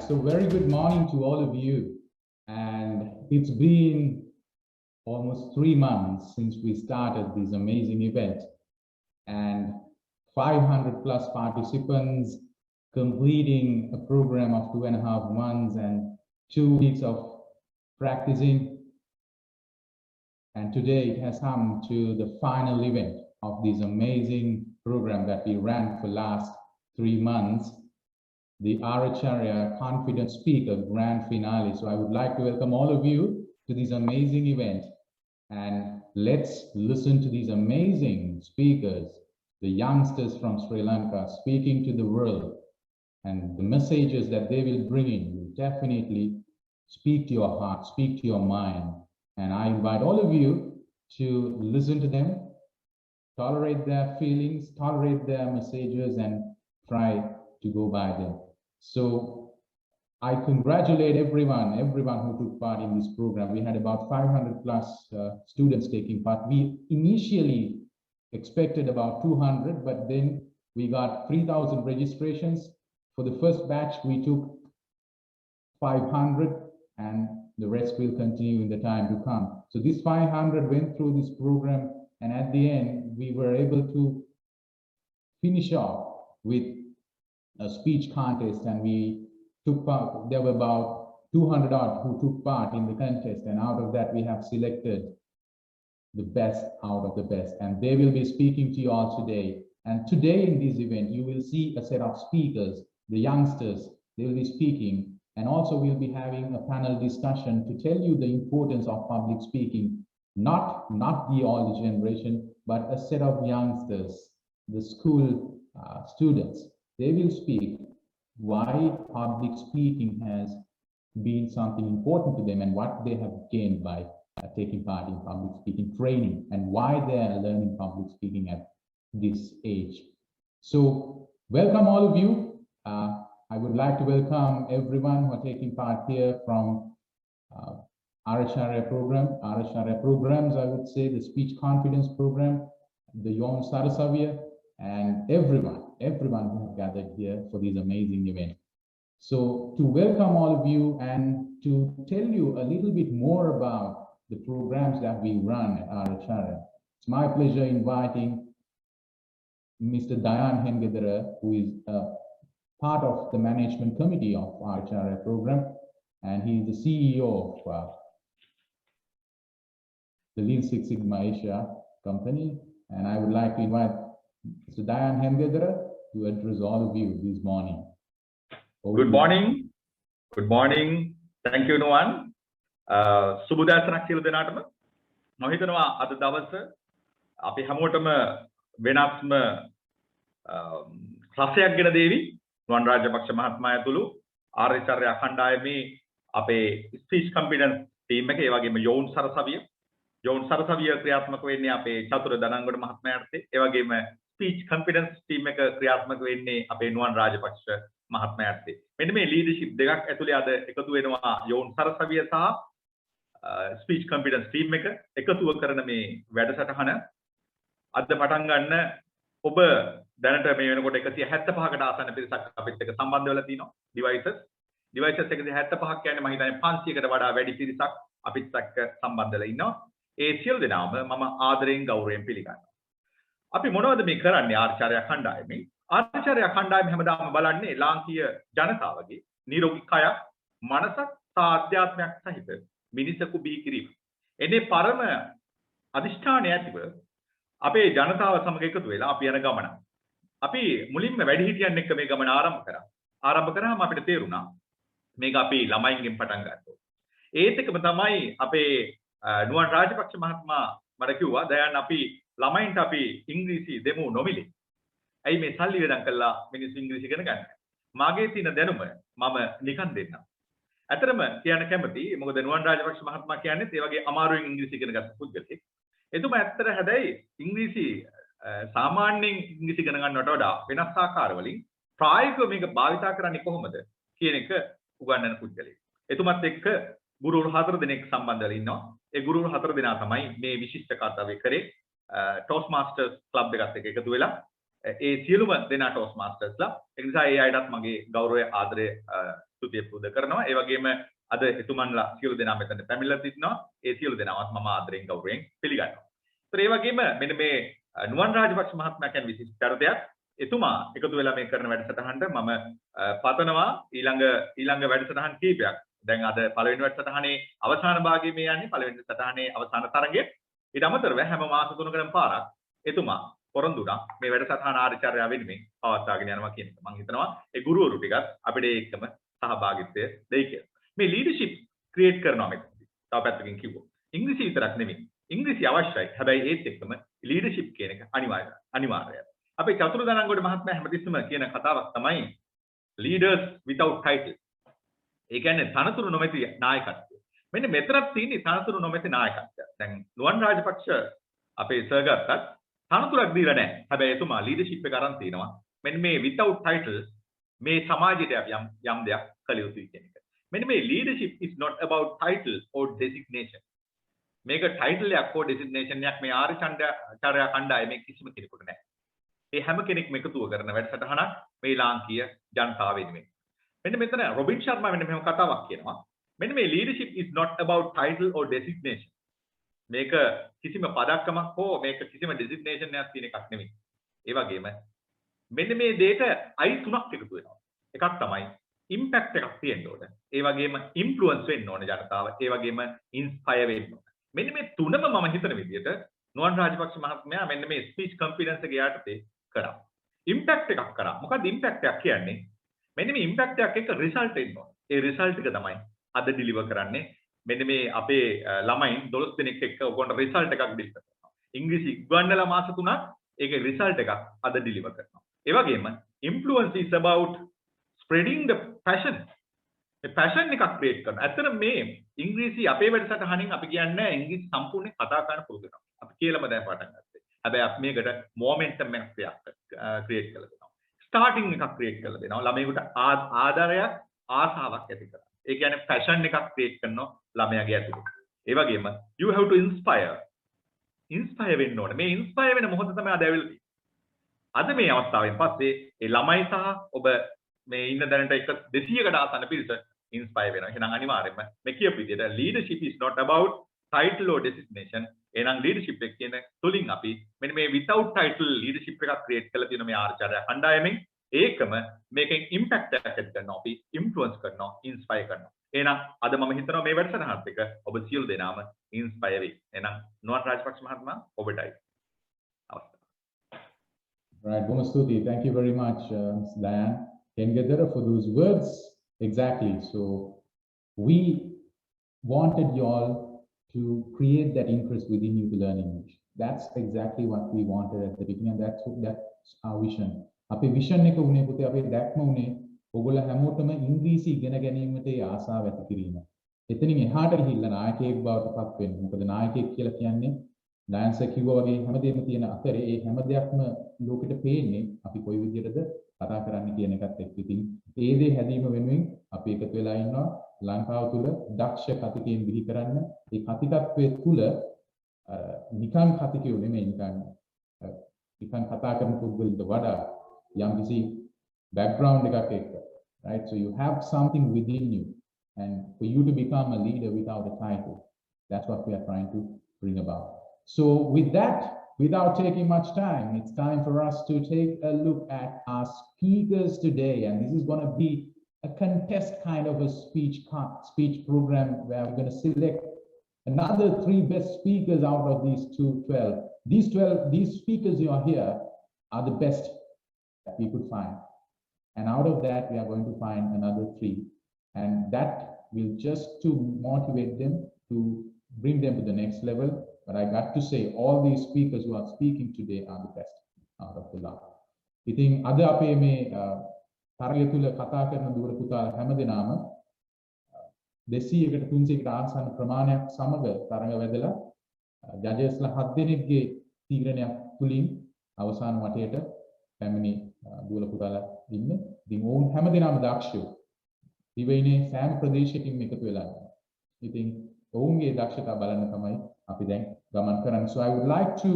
So very good morning to all of you. And it's been almost 3 months since we started this amazing event. And 500 plus participants completing a program of 2.5 months and 2 weeks of practicing. And today it has come to the final event of this amazing program that we ran for last 3 months. The Arya Charya Confident Speaker Grand Finale. So I would like to welcome all of you to this amazing event. And let's listen to these amazing speakers, the youngsters from Sri Lanka speaking to the world. And the messages that they will bring in will definitely speak to your heart, speak to your mind. And I invite all of you to listen to them, tolerate their feelings, tolerate their messages, and try to go by them. So I congratulate everyone who took part in this program. We had about 500 plus students taking part. We initially expected about 200, but then we got 3,000 registrations. For the first batch, we took 500, and the rest will continue in the time to come. So this 500 went through this program, and at the end, we were able to finish off with a speech contest, and we took part. There were about 200 odd who took part in the contest, and out of that we have selected the best out of the best, and they will be speaking to you all today. And today in this event you will see a set of speakers, the youngsters. They will be speaking, and also we'll be having a panel discussion to tell you the importance of public speaking, not the older generation, but a set of youngsters, the school students. They will speak why public speaking has been something important to them and what they have gained by taking part in public speaking training, and why they are learning public speaking at this age. So welcome all of you. I would like to welcome everyone who are taking part here from Arya Charya program, Arya Charya programs, I would say, the speech confidence program, the Yon Sarasavya, and everyone who have gathered here for this amazing event. So to welcome all of you and to tell you a little bit more about the programs that we run at Arya Charya, it's my pleasure inviting Mr. Dayan Hengedera, who is part of the management committee of Arya Charya program, and he is the CEO of the Lean Six Sigma Asia company. And I would like to invite Mr. Dayan Hengedera to address all of you this morning. Good morning. Good morning. Thank you, Nuwan. සුබදෑසනක් සියලු දෙනාටම. මම හිතනවා අද දවස අපි හැමෝටම වෙනස්ම රසයක් ගෙන දේවි. නුවන් රාජපක්ෂ මහත්මයා ඇතුළු ආර්ය චර්යා කණ්ඩායමේ අපේ ස්පීච් කොන්ෆිඩන්ස් ටීම් එක, ඒ වගේම යෝන් සරසවිය ක්‍රියාත්මක වෙන්නේ අපේ චතුර දනංගොඩ මහත්මයාට. ඒ වගේම ස්පීච් කොන්ෆිඩන්ස් ටීම් එක ක්‍රියාත්මක වෙන්නේ අපේ නුවන් රාජපක්ෂ මහත්මයාට. මෙන්න මේ ලීඩර්ෂිප් දෙකක් ඇතුලේ අද එකතු වෙනවා යෝන් සරසවිය සහ ස්පීච් කොන්ෆිඩන්ස් ටීම් එක එකතුව කරන මේ වැඩසටහන අද පටන් ගන්න. ඔබ දැනට මේ වෙනකොට 175කට ආසන්න පිරිසක් අපිත් එක්ක සම්බන්ධ වෙලා තිනවා. ඩිවයිසස් 175ක් කියන්නේ මම හිතන්නේ 500කට වඩා වැඩි පිරිසක් අපිත් එක්ක සම්බන්ධ වෙලා ඉන්නවා. ඒ සියලු දෙනාම මම ආදරයෙන් ගෞරවයෙන් පිළිගන්නවා. අපි මොනවද මේ කරන්නේ ආර්ය චර්යා කණ්ඩායමේ? ආර්ය චර්යා කණ්ඩායම හැමදාම බලන්නේ ලාංකීය ජනතාවගේ නිරෝගී කයක්, මනසක් සහ ආධ්‍යාත්මයක් සහිත මිනිසකු බිහි කිරීම. එනේ පරම අදිෂ්ඨානය ඇතිව අපේ ජනතාව සමග එකතු වෙලා අපි යන ගමන. අපි මුලින්ම වැඩිහිටියන් එක්ක මේ ගමන ආරම්භ කරා. ආරම්භ කරාම අපිට තේරුණා මේක අපි ළමයින්ගෙන් පටන් ගන්නවා. ඒත් එකම තමයි අපේ නුවන් රාජපක්ෂ මහත්මයා මට කිව්වා, දැන් අපි ළමයින්ට අපි ඉංග්‍රීසි දෙමු නොමිලේ. ඇයි මේ සල්ලි වෙදන් කළා මිනිස්සු ඉංග්‍රීසි ඉගෙන ගන්න? මාගේ තියෙන දැනුම මම නිකන් දෙන්නම්. ඇතරම කියන්න කැමති, මොකද නුවන් රාජපක්ෂ මහත්මයා කියන්නේ ඒ වගේ අමාරුවෙන් ඉංග්‍රීසි ඉගෙන ගත්ත පුද්ගලෙක්. එතුමා ඇත්තට හැබැයි ඉංග්‍රීසි සාමාන්‍යයෙන් ඉංග්‍රීසි ඉගෙන ගන්නවට වඩා වෙනස් ආකාරවලින් ප්‍රායෝගිකව මේක භාවිතා කරන්නේ කොහොමද කියන එක උගන්වන පුද්ගලෙක්. එතුමත් එක්ක ගුරුවරු 4 දෙනෙක් සම්බන්ධ වෙලා ඉන්නවා. ඒ ගුරුවරු 4 දෙනා තමයි මේ විශිෂ්ට කාර්යය කරේ. ටෝස් මාස්ටර්ස් ක්ලබ් එකත් එක්ක එකතු වෙලා ඒ සියලුම දෙනා ටෝස් මාස්ටර්ස්ලා. ඒ නිසා ඒ අයටත් මගේ ගෞරවය ආදරය ස්තුතිය පුද කරනවා. ඒ වගේම අද එතුමන්ලා සියලු දෙනා මෙතන පැමිණලා සිටිනවා. ඒ සියලු දෙනාවත් මම ආදරෙන් ගෞරවයෙන් පිළිගන්නවා. ඒතර ඒ වගේම මෙන්න මේ නුවන් රාජපක්ෂ මහත්මයා කියන විශිෂ්ට චරිතයක් එතුමා එකතු වෙලා මේ කරන වැඩසටහනට මම පතනවා ඊළඟ වැඩසටහන් කීපයක්. දැන් අද පළවෙනි වැඩසටහනේ අවසාන භාගයේ මේ යන්නේ පළවෙනි වැඩසටහනේ අවසාන තරගය. ඊට අමතරව හැම මාස 3කටම පාරක් එතුමා පොරොන්දු වුණා මේ වැඩසටහන ආචාර්ය වෙනුවෙන් පවත්වාගෙන යනවා කියන එක. මම හිතනවා ඒ ගුරුවරු ටිකත් අපිට ඒකම සහභාගීත්වය දෙයි කියලා. මේ ලීඩර්ෂිප් ක්‍රියේට් කරනවා මෙතනදී. තව පැත්තකින් කිව්වොත් ඉංග්‍රීසි විතරක් නෙමෙයි. ඉංග්‍රීසි අවශ්‍යයි. හැබැයි ඒත් එක්කම ලීඩර්ෂිප් කියන එක අනිවාර්යයි. අපේ චතුර දනංගොඩ මහත්මයා හැමතිස්සම කියන කතාවක් තමයි leaders without title. ඒ කියන්නේ තනතුරු නොමැති නායකත්වය. මෙන්න මෙතරක් තියෙන්නේ තනතුරු නොමැති නායකත්වය. දැන් නුවන් රාජපක්ෂ අපේ සර් ගත්තත් තනතුරක් දීලා නැහැ. හැබැයි එතුමා ලීඩර්ෂිප් එක අරන් තිනවා. මෙන්න මේ without title මේ සමාජයට යම් දෙයක් කළ යුතුයි කියන එක. මෙන්න මේ leadership is not about title or designation. මේක ටයිටල් එකක් හෝ ඩෙසිග්නේෂන් එකක් මේ ආර්ය චර්යා කණ්ඩායමේ කිසිම කෙනෙකුට නැහැ. ඒ හැම කෙනෙක්ම එකතුව කරන වැඩසටහනක් මේ ලාංකීය ජනතාව වෙනුවෙන්. මෙන්න මෙතන රොබින් ශර්මා මෙන්න මෙහෙම කතාවක් කියනවා. මෙන්න මේ leadership is not about title or designation. මේක කිසිම පදක්කමක් හෝ මේක කිසිම designation එකක් තියෙන එකක් නෙමෙයි. ඒ වගේම මෙන්න මේ දෙයට අයි තුනක් එකතු වෙනවා. එකක් තමයි impact එකක් තියෙන්න ඕන. ඒ වගේම influence වෙන්න ඕන ජනතාව. ඒ වගේම inspire වෙන්න ඕන. මෙන්න මේ තුනම මම හිතන විදිහට නුවන් රාජපක්ෂ මහත්මයා මෙන්න මේ ස්පීච් කම්පිඩන්ස් එක යටතේ කරා. ඉම්පැක්ට් එකක් කරා. මොකක්ද ඉම්පැක්ට් එකක් කියන්නේ? මෙන්න මේ ඉම්පැක්ට් එකක් එක රිසල්ට් එන්න ඕන. ඒ රිසල්ට් එක තමයි අද ඩිලිවර් කරන්නේ. මෙන්න මේ අපේ ළමයින් 12 දෙනෙක් එක්ක ඔයගොල්ලෝ රිසල්ට් එකක් ඩිලිවර් කරනවා. ඉංග්‍රීසි ඉක්වන්නලා මාස 3ක් ඒකේ රිසල්ට් එකක් අද ඩිලිවර් කරනවා. ඒ වගේම influence is about spreading the passion. මේ passion එකක් ක්‍රියේට් කරනවා. ඇත්තට මේ ඉංග්‍රීසි අපේ වැඩසටහනින් අපි කියන්නේ ඉංග්‍රීසි සම්පූර්ණයෙන් කතා කරන්න පුරුදු වෙනවා. අපි කියලාම දැන් පටන් ගත්තා. හැබැයි අපි මේකට මොමන්ටම් එකක් ක්‍රියේට් කරලා දෙනවා. ස්ටාර්ටින් එකක් ක්‍රියේට් කරලා දෙනවා. ළමයෙකුට ආදරයක් ආසාවක් ඇති කරගන්න. ඒ කියන්නේ passion එකක් ක්‍රියේට් කරනවා ළමයාගේ ඇතුළේ. ඒ වගේම you have to inspire වෙන්න ඕනේ. මේ ඉන්ස්පයර් වෙන මොහොත තමයි අද ඇවිල්ලා තියෙන්නේ. අද මේ අවස්ථාවෙන් පස්සේ ඒ ළමයි සහ ඔබ මේ ඉන්න දැනට 200කට ආසන්න පිරිස ඉන්ස්පයර් වෙනවා. එහෙනම් අනිවාර්යයෙන්ම මේ කියපු විදිහට leadership is not about title or designation. එහෙනම් leadership එක කියන තුලින් අපි මෙන්න මේ without title leadership එකක් create කරලා තියෙන මේ ආචාර්ය කණ්ඩායමෙන් ඒකම මේකෙන් impact එකක් ඇති කරනවා. අපි influence කරනවා, inspire කරනවා. එහෙනම් අද මම හිතනවා මේ වැඩසටහනත් එක ඔබ සියලු දෙනාම ඉන්ස්පයර් වෙයි. එහෙනම් නුවන් රාජපක්ෂ මහත්මයා ඔබටයි අවස්ථාව. Right, Bomastuti, thank you very much, Ms. Diane Kengadara, for those words. Exactly. So we wanted you all to create that interest within you to learn English. That's exactly what we wanted at the beginning. That's our vision. Ape vision එක උනේ පුතේ අපේ දැක්ම උනේ ඔයගොල්ලෝ හැමෝටම ඉංග්‍රීසි ඉගෙන ගැනීමට ආසාව ඇති කිරීම. එතනින් එහාට ගිහිල්ලා නායකයෙක් බවට පත් වෙන්න. මොකද නායකයෙක් කියලා කියන්නේ ඩයන්ස් කිව්වා වගේ හැමදේම තියෙන අතරේ ඒ හැම දෙයක්ම ලෝකෙට පේන්නේ අපි කොයි විදිහටද කතා කරන්න කියන එකත් එක්ක. ඉතින් ඒ දේ හැදීම වෙනුවෙන් අපි එකතු වෙලා ඉන්නවා ලංකාව තුල දක්ෂ කතිකයන් බිහි කරන්න. ඒ කතිකත්වයේ තුල නිකන් කතිකයෝ නෙමෙයි නිකන් කතා කරන පුද්ගලට වඩා යම්කිසි background එකක් එක්ක. Right? So you have something within you, and for you to become a leader without a title, that's what we are trying to bring about. So with that, without taking much time, it's time for us to take a look at our speakers today. And this is going to be a contest kind of a speech program where we're going to select another 3 best speakers out of these 12. These speakers you are here are the best that we could find. And out of that, we are going to find another 3. And that will just to motivate them, to bring them to the next level. But I got to say, all these speakers who are speaking today are the best out of the lot. ඉතින් අද අපේ මේ තරගය තුල කතා කරන දුර පුතා හැමදෙනාම 200කට 300කට ආසන්න ප්‍රමාණයක් සමග තරඟ වැදලා ජජස්ලා 7 දෙනෙක්ගේ තීරණයක් තුලින් අවසාන වටේට පැමිණි දුර පුතාලා ඉන්නේ. ඉතින් ඕන් හැමදෙනාම දක්ෂයෝ. දිවයිනේ සෑම ප්‍රදේශයකින් එකතු වෙලා ඉන්නවා. ඉතින් ඔවුන්ගේ දක්ෂතා බලන්න තමයි අපි දැන් ගමන් කරන්නේ. So I would like to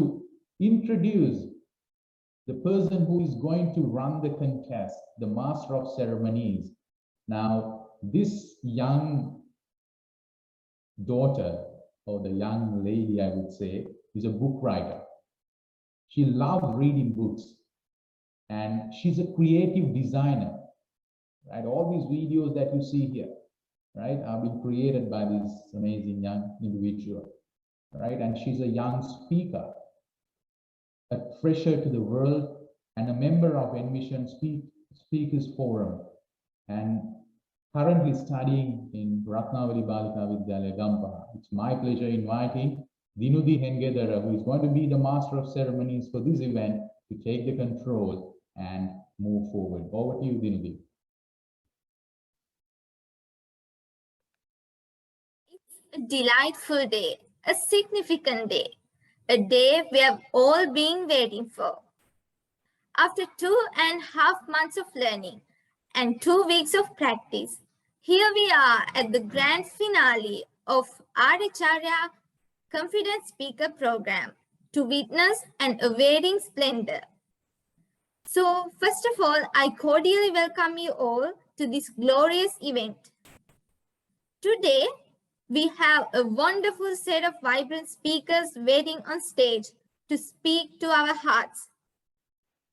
introduce the person who is going to run the contest, the master of ceremonies. Now, this young daughter, or the young lady, I would say, is a book writer. She loves reading books, and she's a creative designer, right? All these videos that you see here, right, have been created by this amazing young individual, right? And she's a young speaker, a treasure to the world, and a member of Envision Speakers Forum, and currently studying in Ratnavali Balika Vidyalaya Gampaha. It's my pleasure inviting Dinudi Hengedara, who is going to be the master of ceremonies for this event, to take the control and move forward. Over to you, Dinudi. It's a delightful day, a significant day, a day we have all been waiting for. After 2.5 months of learning and 2 weeks of practice, here we are at the grand finale of Arya Charya Confident Speaker Program to witness an awaiting splendor. So, first of all, I cordially welcome you all to this glorious event. Today, we have a wonderful set of vibrant speakers waiting on stage to speak to our hearts.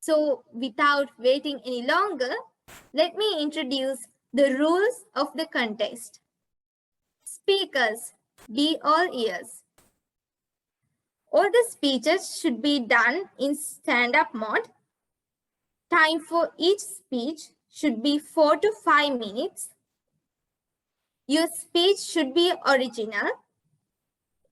So, without waiting any longer, let me introduce the rules of the contest. Speakers, be all ears. All the speeches should be done in stand-up mode. Time for each speech should be 4 to 5 minutes. Your speech should be original.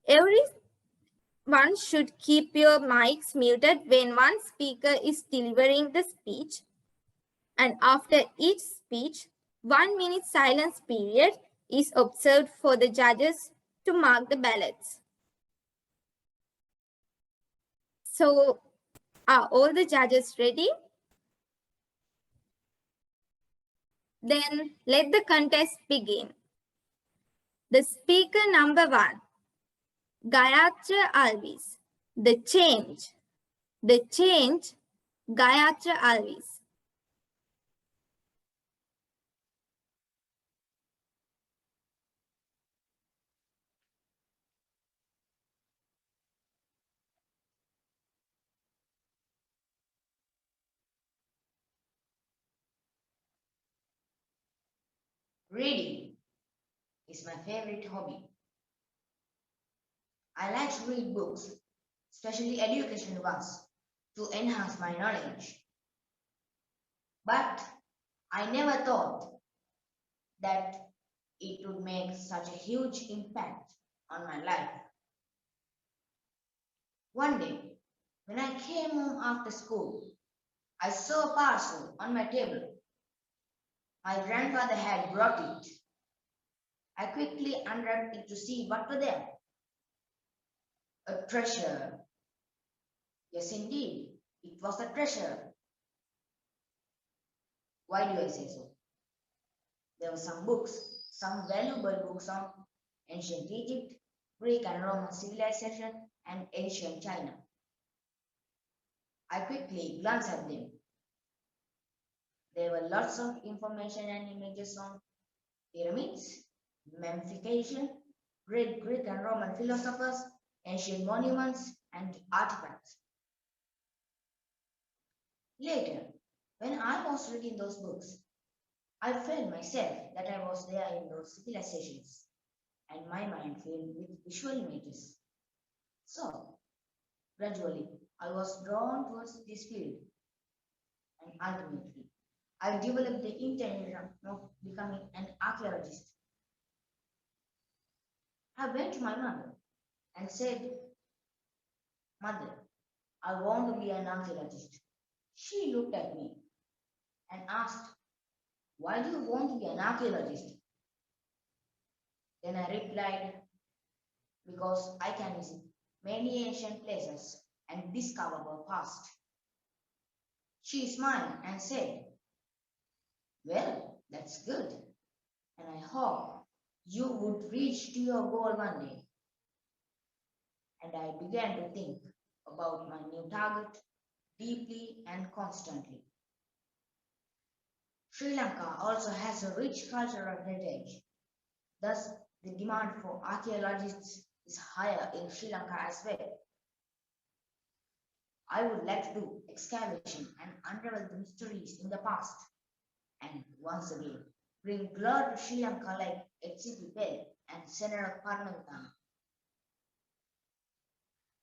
Everyone should keep your mics muted when one speaker is delivering the speech. And after each speech, 1 minute silence period is observed for the judges to mark the ballots. So, are all the judges ready? Then let the contest begin. The speaker number 1, Gayatra Alvis. The change, Gayatra Alvis. Reading is my favorite hobby. I like to read books, especially educational ones, to enhance my knowledge. But I never thought that it would make such a huge impact on my life. One day, when I came home after school, I saw a parcel on my table. My grandfather had brought it. I quickly unwrapped it to see what was there. A treasure. Yes, indeed, it was a treasure. Why do I say so? There were some books, some valuable books on ancient Egypt, Greek and Roman civilization, and ancient China. I quickly glanced at them. There were lots of information and images on pyramids, mummification, great Greek and Roman philosophers, ancient monuments, and artifacts. Later, when I was reading those books, I felt myself that I was there in those civilizations, and my mind filled with visual images. So, gradually, I was drawn towards this field, and ultimately, I developed the intention of becoming an archaeologist. I went to my mother and said, "Mother, I want to be an archaeologist." She looked at me and asked, "Why do you want to be an archaeologist?" Then I replied, "Because I can visit many ancient places and discover our past." She smiled and said, "Well, that's good, and I hope you would reach to your goal one day." And I began to think about my new target deeply and constantly. Sri Lanka also has a rich cultural heritage. Thus, the demand for archaeologists is higher in Sri Lanka as well. I would like to do excavation and unravel the mysteries in the past, and once again bring glory to Sri Lanka like HCP Bell and Senator Parmanathan.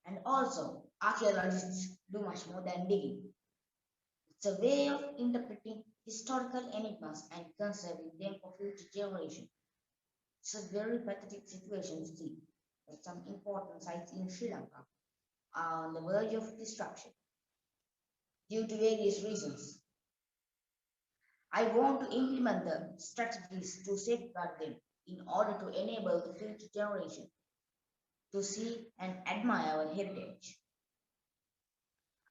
And also, archaeologists do much more than digging. It's a way of interpreting historical enigmas and conserving them for future generations. It's a very pathetic situation to see that some important sites in Sri Lanka are on the verge of destruction due to various reasons. I want to implement the strategies to safeguard them in order to enable the future generation to see and admire our heritage.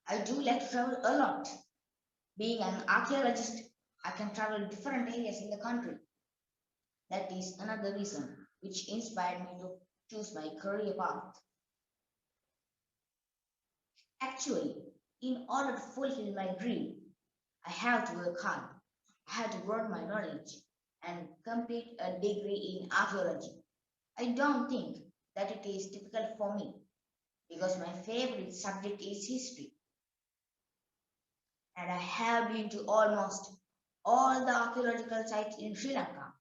I do like to travel a lot. Being an archaeologist, I can travel to different areas in the country. That is another reason which inspired me to choose my career path. Actually, in order to fulfill my dream, I have to work hard. I have to grow my knowledge and complete a degree in archaeology. I don't think that it is difficult for me because my favorite subject is history. And I have been to almost all the archaeological sites in Sri Lanka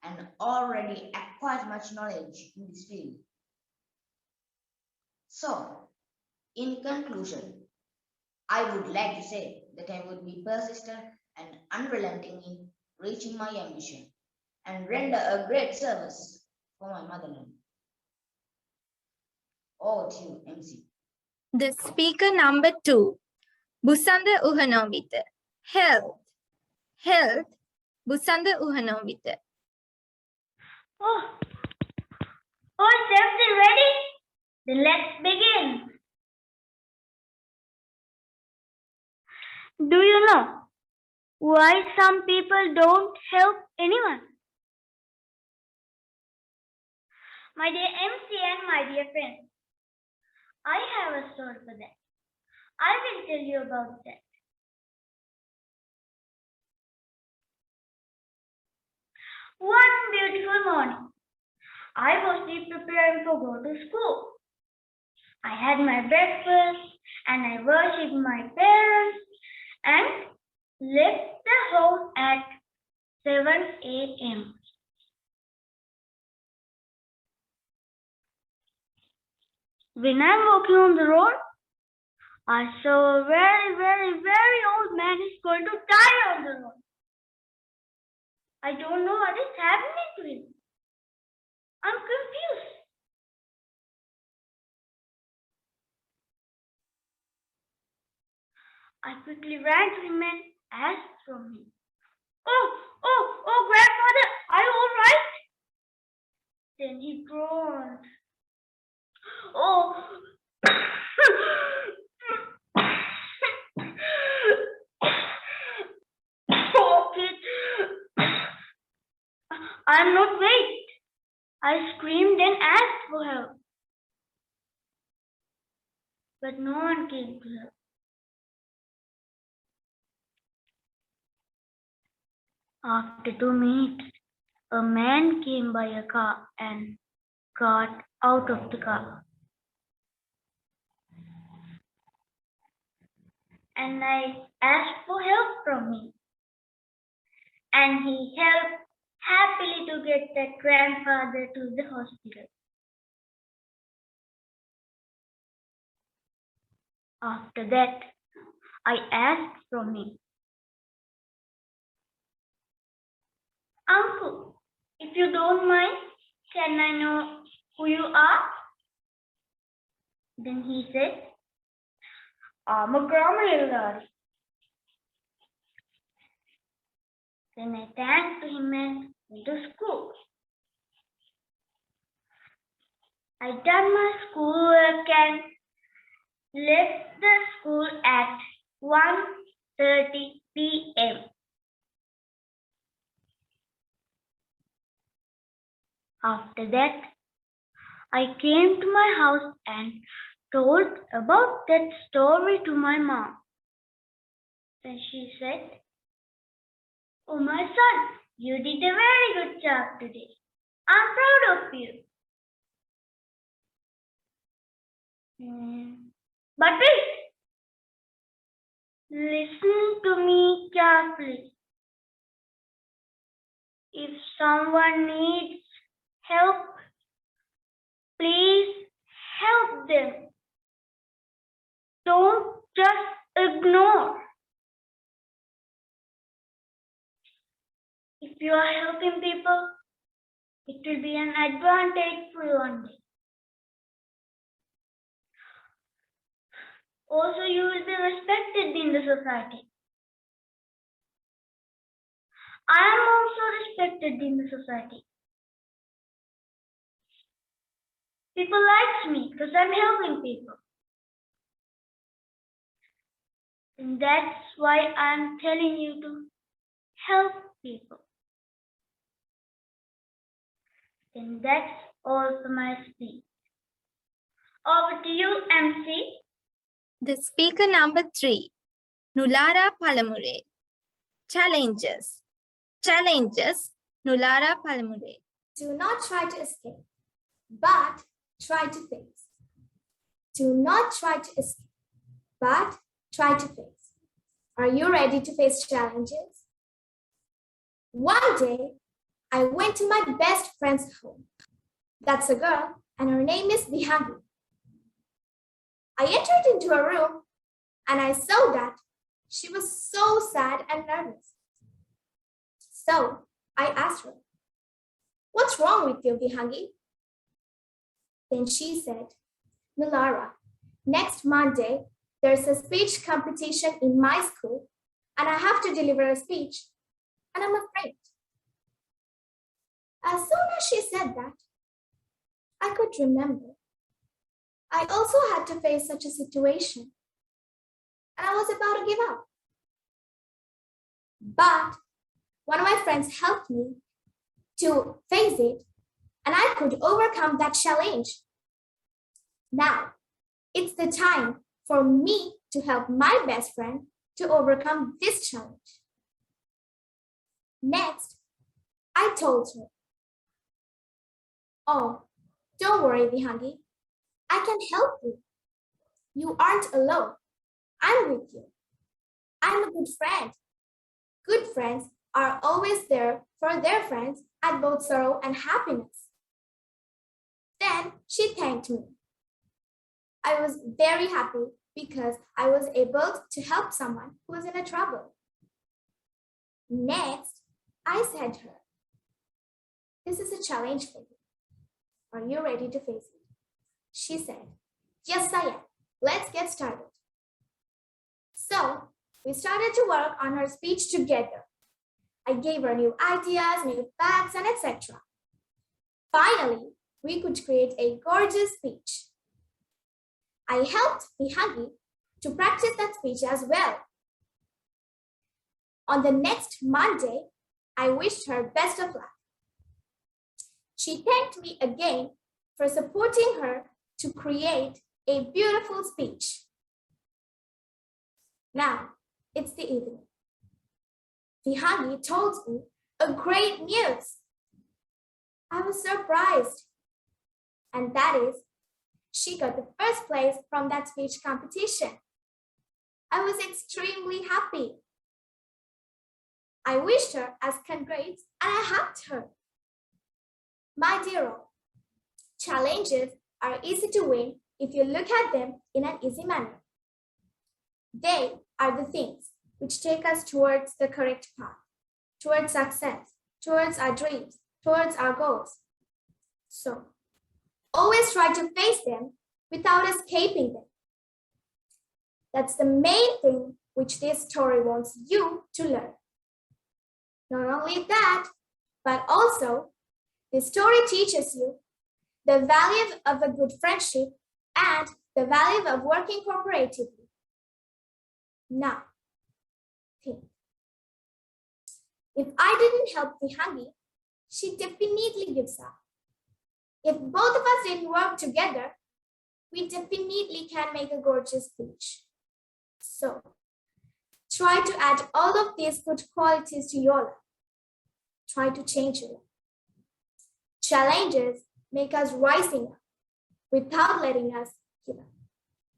and already acquired much knowledge in this field. So, in conclusion, I would like to say that I would be persistent and unrelenting in reaching my ambition and render a great service for my motherland. Over to you, MC. The speaker number 2, Busanda Uhanovita. Health. Busanda Uhanovita. Oh, is everything ready? Then let's begin. Do you know why some people don't help anyone? My dear MC and my dear friends, I have a story for that. I will tell you about that. One beautiful morning, I was preparing to go to school. I had my breakfast and I worshipped my parents and left the house at 7 a.m. When I'm walking on the road, I saw a very, very, very old man is going to die on the road. I don't know what is happening to him. I'm confused. I quickly ran to him and asked from him, Oh, grandfather, are you all right? Then he groaned. Oh, oh, kid, I'm not wait. I screamed and asked for help. But no one came to help. After 2 minutes, a man came by a car and got out of the car. And I asked for help from him. And he helped happily to get that grandfather to the hospital. After that, I asked from him, Uncle, if you don't mind, can I know who you are? Then he said, I'm a grammar lad. Then I thanked him and went to school. I done my schoolwork and left the school at 1:30 p.m. After that, I came to my house and told about that story to my mom. Then she said, Oh, my son, you did a very good job today. I'm proud of you. But wait, listen to me carefully. If someone needs help, please help them. Don't just ignore. If you are helping people, it will be an advantage for you one day. Also, you will be respected in the society. I am also respected in the society. People like me because I'm helping people. And that's why I'm telling you to help people. And that's all for my speech. Over to you, MC. The speaker number 3, Nulara Palamure. Challenges. Challenges, Nulara Palamure. Do not try to escape, but try to face. Do not try to escape, but try to face. Are you ready to face challenges? One day, I went to my best friend's home. That's a girl, and her name is Vihangi. I entered into her room, and I saw that she was so sad and nervous. So I asked her, "What's wrong with you, Vihangi?" Then she said, "Nulara, next Monday, there's a speech competition in my school, and I have to deliver a speech, and I'm afraid." As soon as she said that, I could remember I also had to face such a situation, and I was about to give up. But one of my friends helped me to face it, and I could overcome that challenge. Now, it's the time for me to help my best friend to overcome this challenge. Next, I told her, "Oh, don't worry, Vihangi. I can help you. You aren't alone. I'm with you. I'm a good friend. Good friends are always there for their friends at both sorrow and happiness." Then she thanked me. I was very happy because I was able to help someone who was in a trouble. Next, I said to her, "This is a challenge for you. Are you ready to face it?" She said, "Yes, I am. Let's get started." So we started to work on her speech together. I gave her new ideas, new facts, and etc. Finally, we could create a gorgeous speech. I helped Vihangi to practice that speech as well. On the next Monday, I wished her best of luck. She thanked me again for supporting her to create a beautiful speech. Now, it's the evening. Vihangi told me a great news. I was surprised. And that is, she got the first place from that speech competition. I was extremely happy. I wished her as congrats and I hugged her. My dear all, challenges are easy to win if you look at them in an easy manner. They are the things which take us towards the correct path, towards success, towards our dreams, towards our goals. So, always try to face them without escaping them. That's the main thing which this story wants you to learn. Not only that, but also this story teaches you the value of a good friendship and the value of working cooperatively. Now, think. If I didn't help Vihangi, she definitely gives up. If both of us didn't work together, we definitely can make a gorgeous speech. So, Try to add all of these good qualities to your life. Try to change your life. Challenges make us rising up without letting us give up.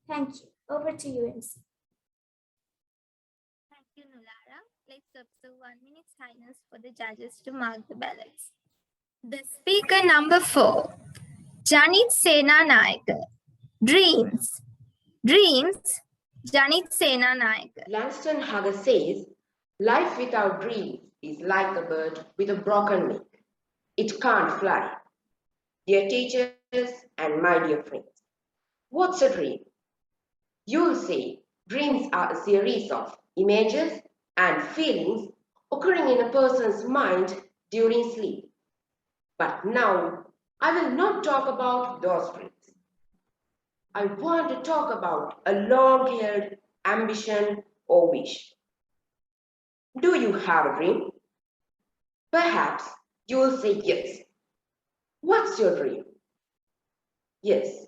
Thank you. Over to you, MC. Thank you, Nulara. Let's observe 1 minute silence for the judges to mark the ballots. The speaker number 4, Janit Senanayake. Dreams. Dreams, Janit Senanayake. Langston Hughes says, life without dreams is like a bird with a broken wing. It can't fly. Dear teachers and my dear friends, what's a dream? You'll say dreams are a series of images and feelings occurring in a person's mind during sleep. But now, I will not talk about those dreams. I want to talk about a long-held ambition or wish. Do you have a dream? Perhaps you will say yes. What's your dream? Yes,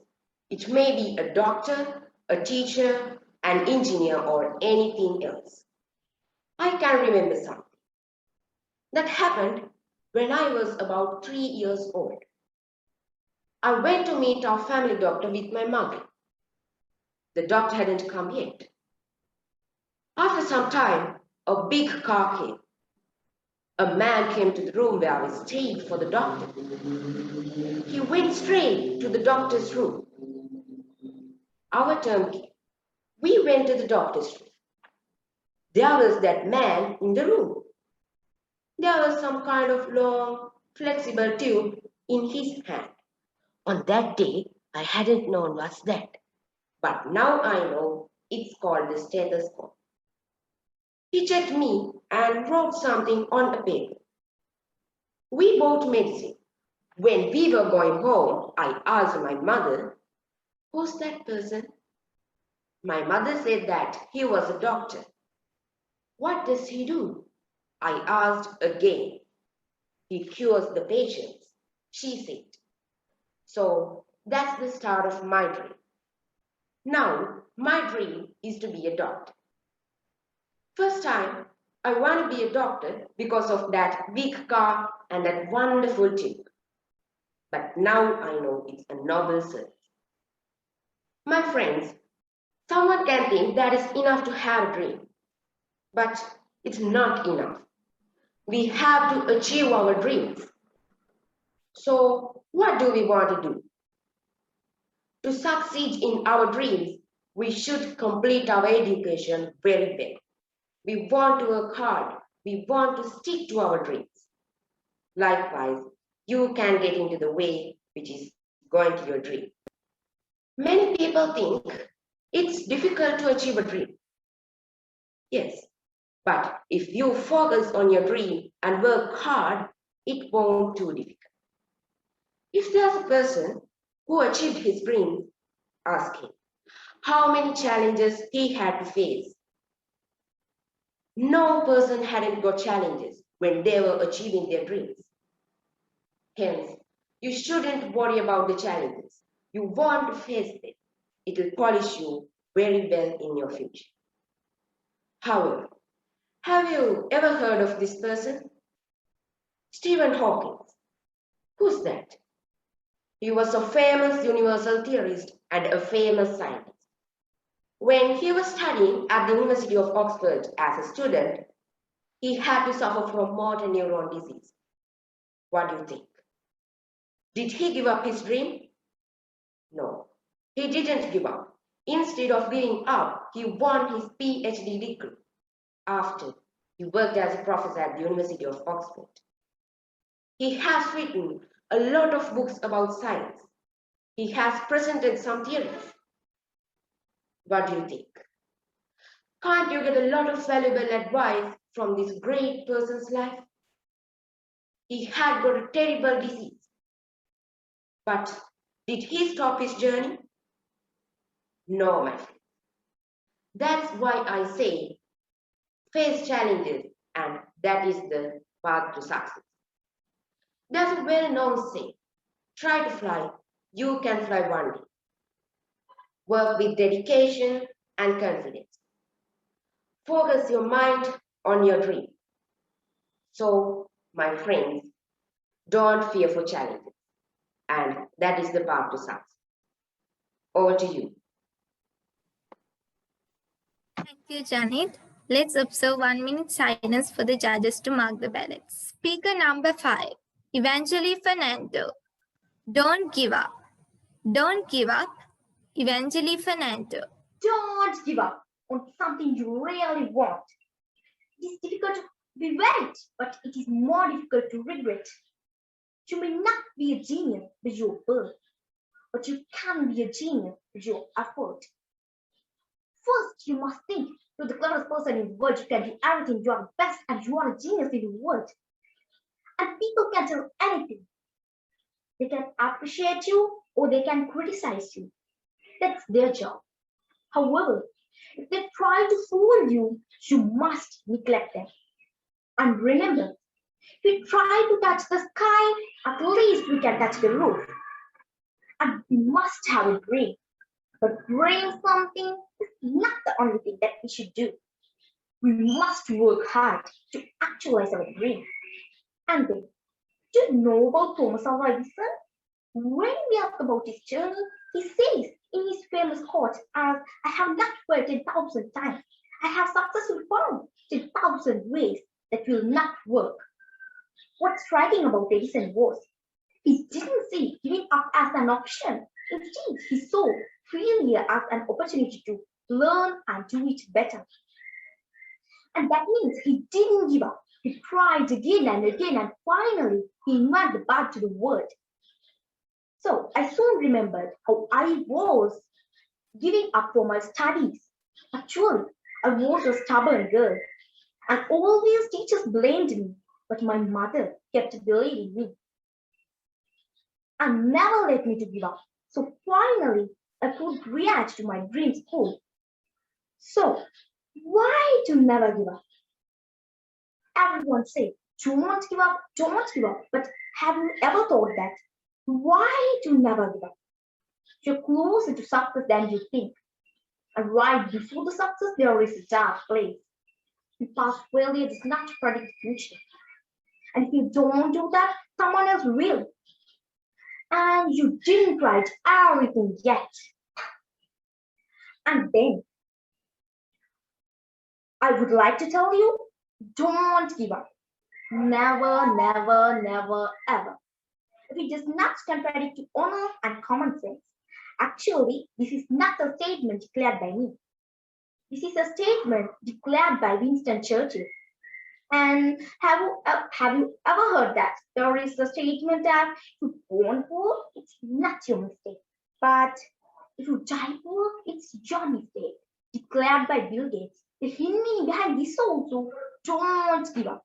it may be a doctor, a teacher, an engineer, or anything else. I can remember something that happened when I was about 3 years old. I went to meet our family doctor with my mother. The doctor hadn't come yet. After some time, a big car came. A man came to the room where we stayed for the doctor. He went straight to the doctor's room. Our turn came. We went to the doctor's room. There was that man in the room. There was some kind of long, flexible tube in his hand. On that day, I hadn't known what's that. But now I know it's called the stethoscope. He checked me and wrote something on a paper. We bought medicine. When we were going home, I asked my mother, who's that person? My mother said that he was a doctor. What does he do? I asked again. He cures the patients, she said. So that's the start of my dream. Now, my dream is to be a doctor. First time, I want to be a doctor because of that big car and that wonderful tube. But now I know it's a noble service. My friends, someone can think that is enough to have a dream. But it's not enough. We have to achieve our dreams. So, what do we want to do? To succeed in our dreams, we should complete our education very well. We want to work hard. We want to stick to our dreams. Likewise, you can get into the way which is going to your dream. Many people think it's difficult to achieve a dream. Yes, but if you focus on your dream and work hard, it won't be too difficult. If there's a person who achieved his dream, ask him how many challenges he had to face. No person hadn't got challenges when they were achieving their dreams. Hence, you shouldn't worry about the challenges. You want to face them. It will polish you very well in your future. However, have you ever heard of this person? Stephen Hawking. Who's that? He was a famous universal theorist and a famous scientist. When he was studying at the University of Oxford as a student, he had to suffer from motor neuron disease. What do you think? Did he give up his dream? No, he didn't give up. Instead of giving up, he won his PhD degree. After, he worked as a professor at the University of Oxford. He has written a lot of books about science. He has presented some theories. What do you think? Can't you get a lot of valuable advice from this great person's life? He had got a terrible disease. But did he stop his journey? No, my friend. That's why I say, face challenges, and that is the path to success. There's a well-known saying, try to fly, you can fly one day. Work with dedication and confidence. Focus your mind on your dream. So, my friends, don't fear for challenges. And that is the path to success. Over to you. Thank you, Janet. Let's observe 1 minute silence for the judges to mark the ballots. Speaker number 5, Evangeline Fernando. Don't give up. Don't give up. Evangeline Fernando. Don't give up on something you really want. It is difficult to be right, but it is more difficult to regret. You may not be a genius by your birth, but you can be a genius with your effort. First, you must think you're the cleverest person in the world. You can do everything. You are the best, and you are a genius in the world. And people can tell anything. They can appreciate you or they can criticize you. That's their job. However, if they try to fool you, you must neglect them. And remember, if we try to touch the sky, at least we can touch the roof. And we must have a dream. But dream something is not the only thing that we should do. We must work hard to actualize our dream. And then, do you know about Thomas Alva Edison? When we ask about his journey, he says in his famous quote, as I have not failed 10,000 times, I have successfully found 10,000 ways that will not work. What's striking about Edison was he didn't see giving up as an option. Instead, he saw failure as an opportunity to learn and do it better. And that means he didn't give up. He tried again and again, and finally, he invented the path to the world. So I soon remembered how I was giving up for my studies. Actually, I was a stubborn girl, and always teachers blamed me, but my mother kept believing me and never let me to give up. So finally, I could reach to my dream school. So why to never give up? Everyone say, don't give up, don't give up. But have you ever thought that? Why to never give up? You're closer to success than you think. And right before the success, there is a dark place. The past failure does not predict the future. And if you don't do that, someone else will. And you didn't write everything yet. And then, I would like to tell you, don't give up. Never, never, never, ever. If it does not contradict to honor and common sense, actually, this is not a statement declared by me. This is a statement declared by Winston Churchill. And have you ever heard that there is a statement that if you born poor, it's not your mistake. But if you die poor, it's your mistake. Declared by Bill Gates. The hidden meaning behind this also, don't give up.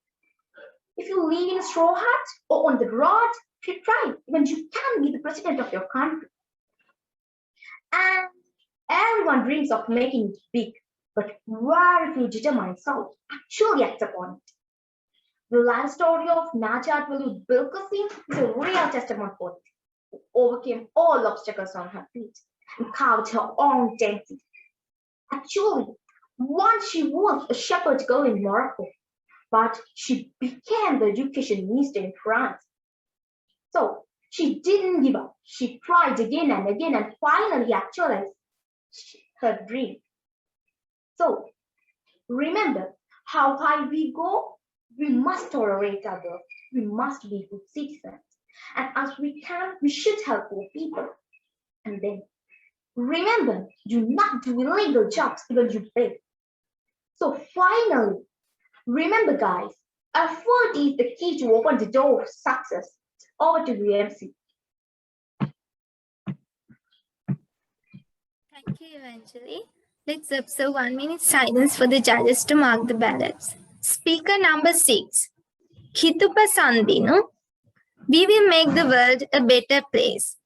If you live in a straw hut or on the road, if you try, even you can be the president of your country. And everyone dreams of making it big, but very few determined souls actually act upon it. The life story of Najat Walu Bilkasim is a real testament for it, who overcame all obstacles on her feet and carved her own destiny. Actually, once she was a shepherd girl in Morocco, but she became the education minister in France. So she didn't give up. She tried again and again and finally actualized her dream. So remember, how high we go, we must tolerate others. We must be good citizens. And as we can, we should help poor people. And then remember, do not do illegal jobs even you pay. So finally, remember guys, effort is the key to open the door of success. Over to you, MC. Thank you, Evangeline. Let's observe 1 minute silence for the judges to mark the ballots. Speaker number 6, Khitupa Sandinu. We will make the world a better place.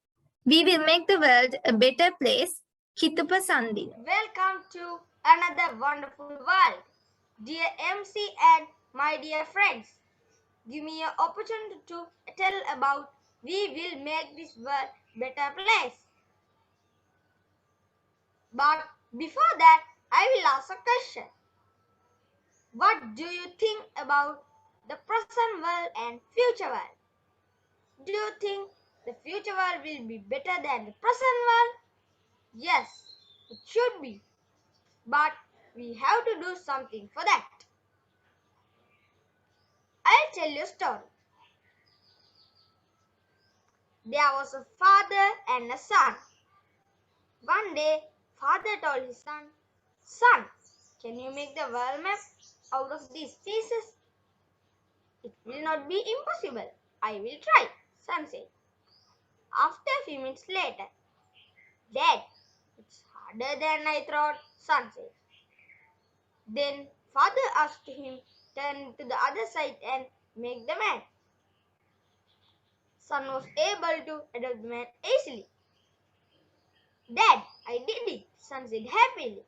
We will make the world a better place. Khitupa Sandinu. Welcome to another wonderful world. Dear MC and my dear friends, give me an opportunity to tell about we will make this world better place. But before that, I will ask a question. What do you think about the present world and future world? Do you think the future world will be better than the present world? Yes, it should be. But we have to do something for that. I'll tell you a story. There was a father and a son. One day, father told his son, "Son, can you make the world map out of these pieces?" "It will not be impossible. I will try," son said. After a few minutes later, "Dad, it's harder than I thought," son said. Then father asked him, "Turn to the other side and make the map." Son was able to adopt the map easily. "Dad, I did it," son said happily.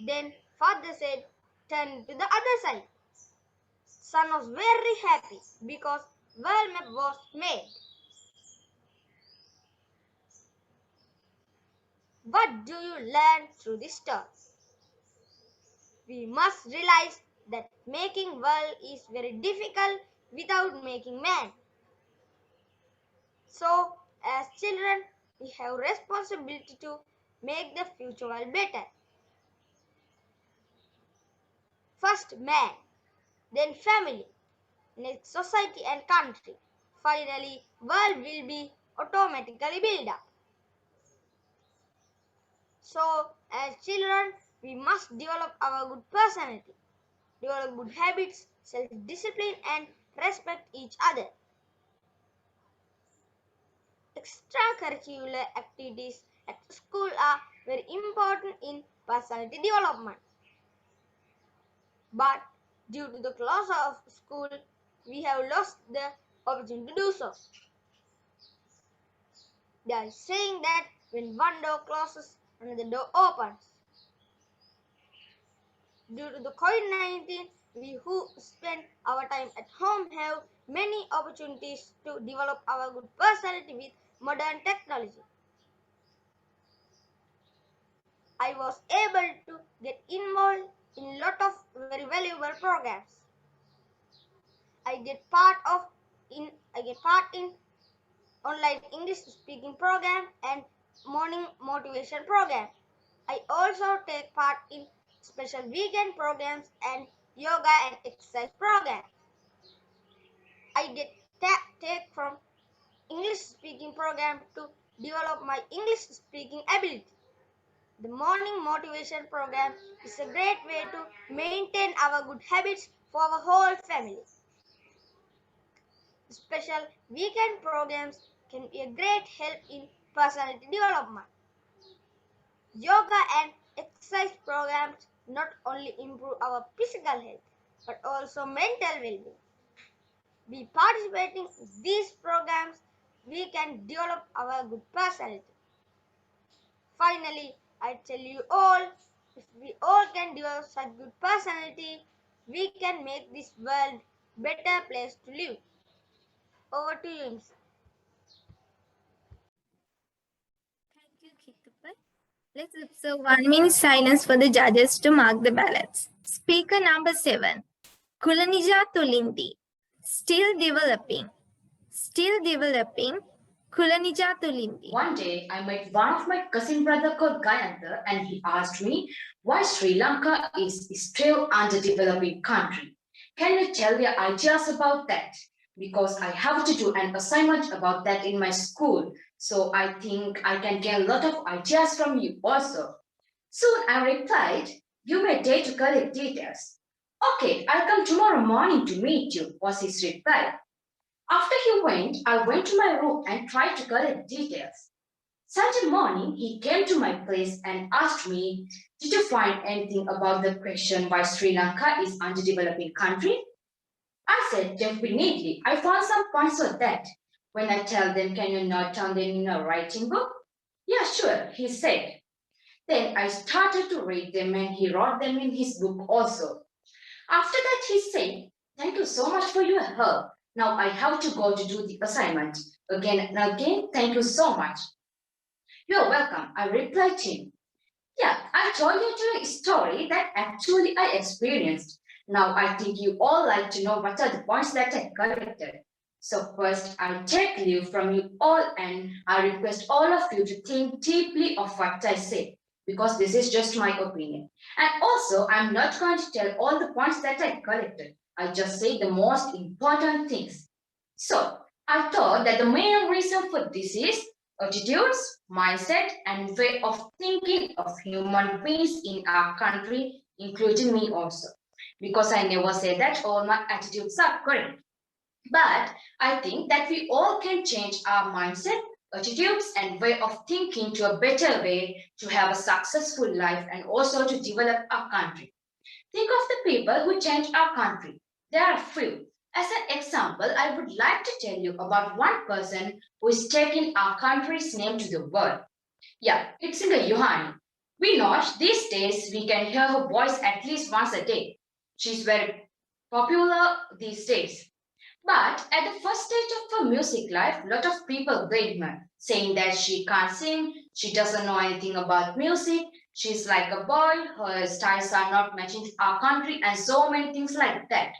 Then father said, "Turn to the other side." Son was very happy because world map was made. What do you learn through this story? We must realize that making world is very difficult without making man. So, as children, we have responsibility to make the future world better. First man, then family, next society and country. Finally, world will be automatically built up. So, as children, we must develop our good personality, develop good habits, self-discipline and respect each other. Extracurricular activities at school are very important in personality development. But due to the closure of school, we have lost the opportunity to do so. They are saying that when one door closes, another door opens. Due to the COVID-19, we who spend our time at home have many opportunities to develop our good personality with modern technology. I was able to get involved in a lot of very valuable programs. I get part in online English speaking program and morning motivation program. I also take part in special weekend programs and yoga and exercise programs. I get take from English speaking program to develop my English speaking ability. The morning motivation program is a great way to maintain our good habits for our whole family. Special weekend programs can be a great help in personality development. Yoga and exercise programs not only improve our physical health but also mental well-being. By participating in these programs, we can develop our good personality. Finally, I tell you all, if we all can develop such good personality, we can make this world better place to live. Over to you, MC. Thank you, Kittupai. Let's observe 1 minute silence for the judges to mark the ballots. Speaker number 7, Kulanija Tulindi. Still developing. Still developing. Kulanija Tulindi. One day, I met one of my cousin brother called Gayantha, and he asked me why Sri Lanka is still underdeveloping country. Can you tell your ideas about that? Because I have to do an assignment about that in my school, so I think I can get a lot of ideas from you also. Soon I replied, you may dare to collect details. Okay, I'll come tomorrow morning to meet you, was his reply. After he went, I went to my room and tried to collect details. Sunday morning, he came to my place and asked me, did you find anything about the question why Sri Lanka is underdeveloping country? I said, definitely, I found some points of that. When I tell them, can you not turn them in a writing book? Yeah, sure, he said. Then I started to read them and he wrote them in his book also. After that, he said, thank you so much for your help. Now I have to go to do the assignment. Again and again, thank you so much. You're welcome, I replied to him. Yeah, I told you a story that actually I experienced. Now I think you all like to know what are the points that I collected. So first, I take leave from you all and I request all of you to think deeply of what I say, because this is just my opinion. And also, I'm not going to tell all the points that I collected. I just say the most important things. So, I thought that the main reason for this is attitudes, mindset, and way of thinking of human beings in our country, including me also. Because I never say that all my attitudes are correct. But I think that we all can change our mindset, attitudes, and way of thinking to a better way to have a successful life and also to develop our country. Think of the people who changed our country. There are few. As an example, I would like to tell you about one person who is taking our country's name to the world. Yeah, it's in the Yohani. We know these days we can hear her voice at least once a day. She's very popular these days. But at the first stage of her music life, a lot of people blamed her, saying that she can't sing, she doesn't know anything about music, she's like a boy, her styles are not matching to our country, and so many things like that.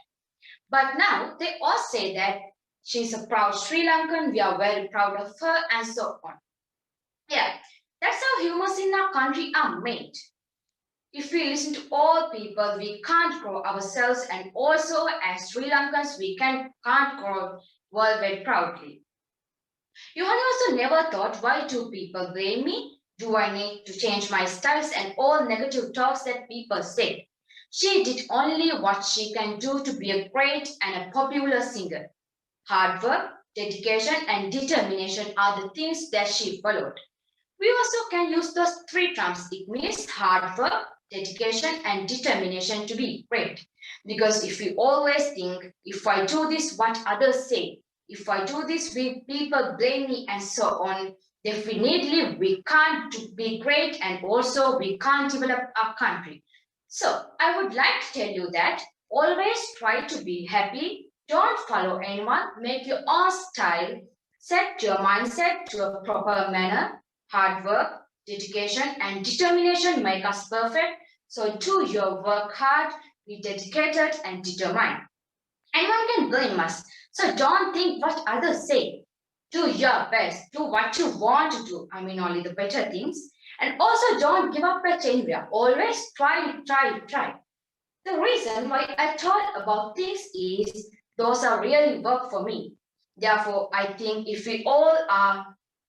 But now they all say that she's a proud Sri Lankan, we are very proud of her, and so on. Yeah, that's how humans in our country are made. If we listen to all people, we can't grow ourselves, and also as Sri Lankans, we can't grow worldwide proudly. Yohani also never thought, why do people blame me? Do I need to change my styles and all negative talks that people say? She did only what she can do to be a great and a popular singer. Hard work, dedication, and determination are the things that she followed. We also can use those three terms. It means hard work, dedication, and determination to be great. Because if we always think, if I do this, what others say, if I do this, people blame me, and so on, definitely we can't be great, and also we can't develop our country. So I would like to tell you that always try to be happy. Don't follow anyone. Make your own style. Set your mindset to a proper manner. Hard work, dedication, and determination make us perfect. So do your work hard, be dedicated and determined. Anyone can blame us, so don't think what others say. Do your best, do what you want to do, only the better things. And also don't give up at anywhere, always try. The reason why I thought about things is those are really work for me. Therefore, I think if we all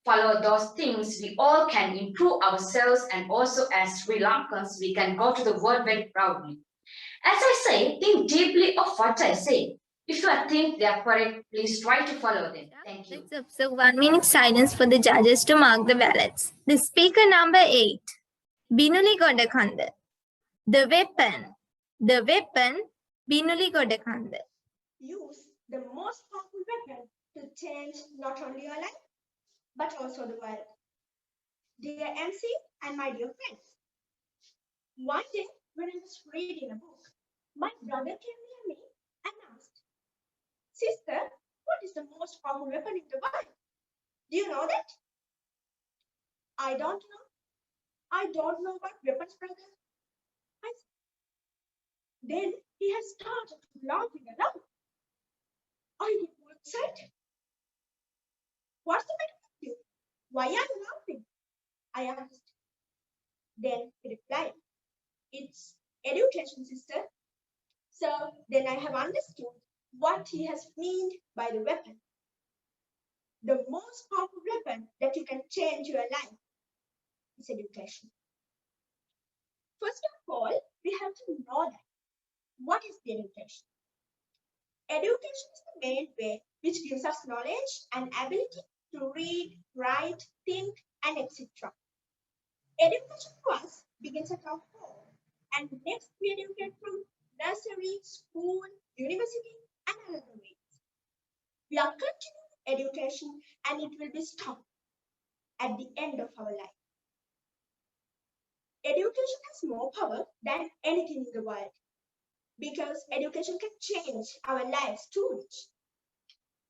follow those things, we all can improve ourselves, and also as Sri Lankans, we can go to the world very proudly. As I say, think deeply of what I say. If you think they are correct, please try to follow them. Thank you. Let's observe 1 minute silence for the judges to mark the ballots. The speaker number 8, Binuli Godakanda. The weapon, Binuli Godakanda. Use the most powerful weapon to change not only your life, but also the world. Dear MC and my dear friends, one day when I was reading a book, my brother came near me and asked, "Sister, what is the most powerful weapon in the world? Do you know that?" "I don't know. I don't know about weapons, brother." I said. Then he has started laughing aloud. I got more excited. "What's the matter with you? Why are you laughing?" I asked. Then he replied, "It's education, sister." So then I have understood what he has meant by the weapon. The most powerful weapon that you can change your life is education. First of all, we have to know that. What is the education? Education is the main way which gives us knowledge and ability to read, write, think, and etc. Education to us begins at our home, and next we educate from nursery, school, university, and other ways. We are continuing education, and it will be stopped at the end of our life. Education has more power than anything in the world, because education can change our lives too much.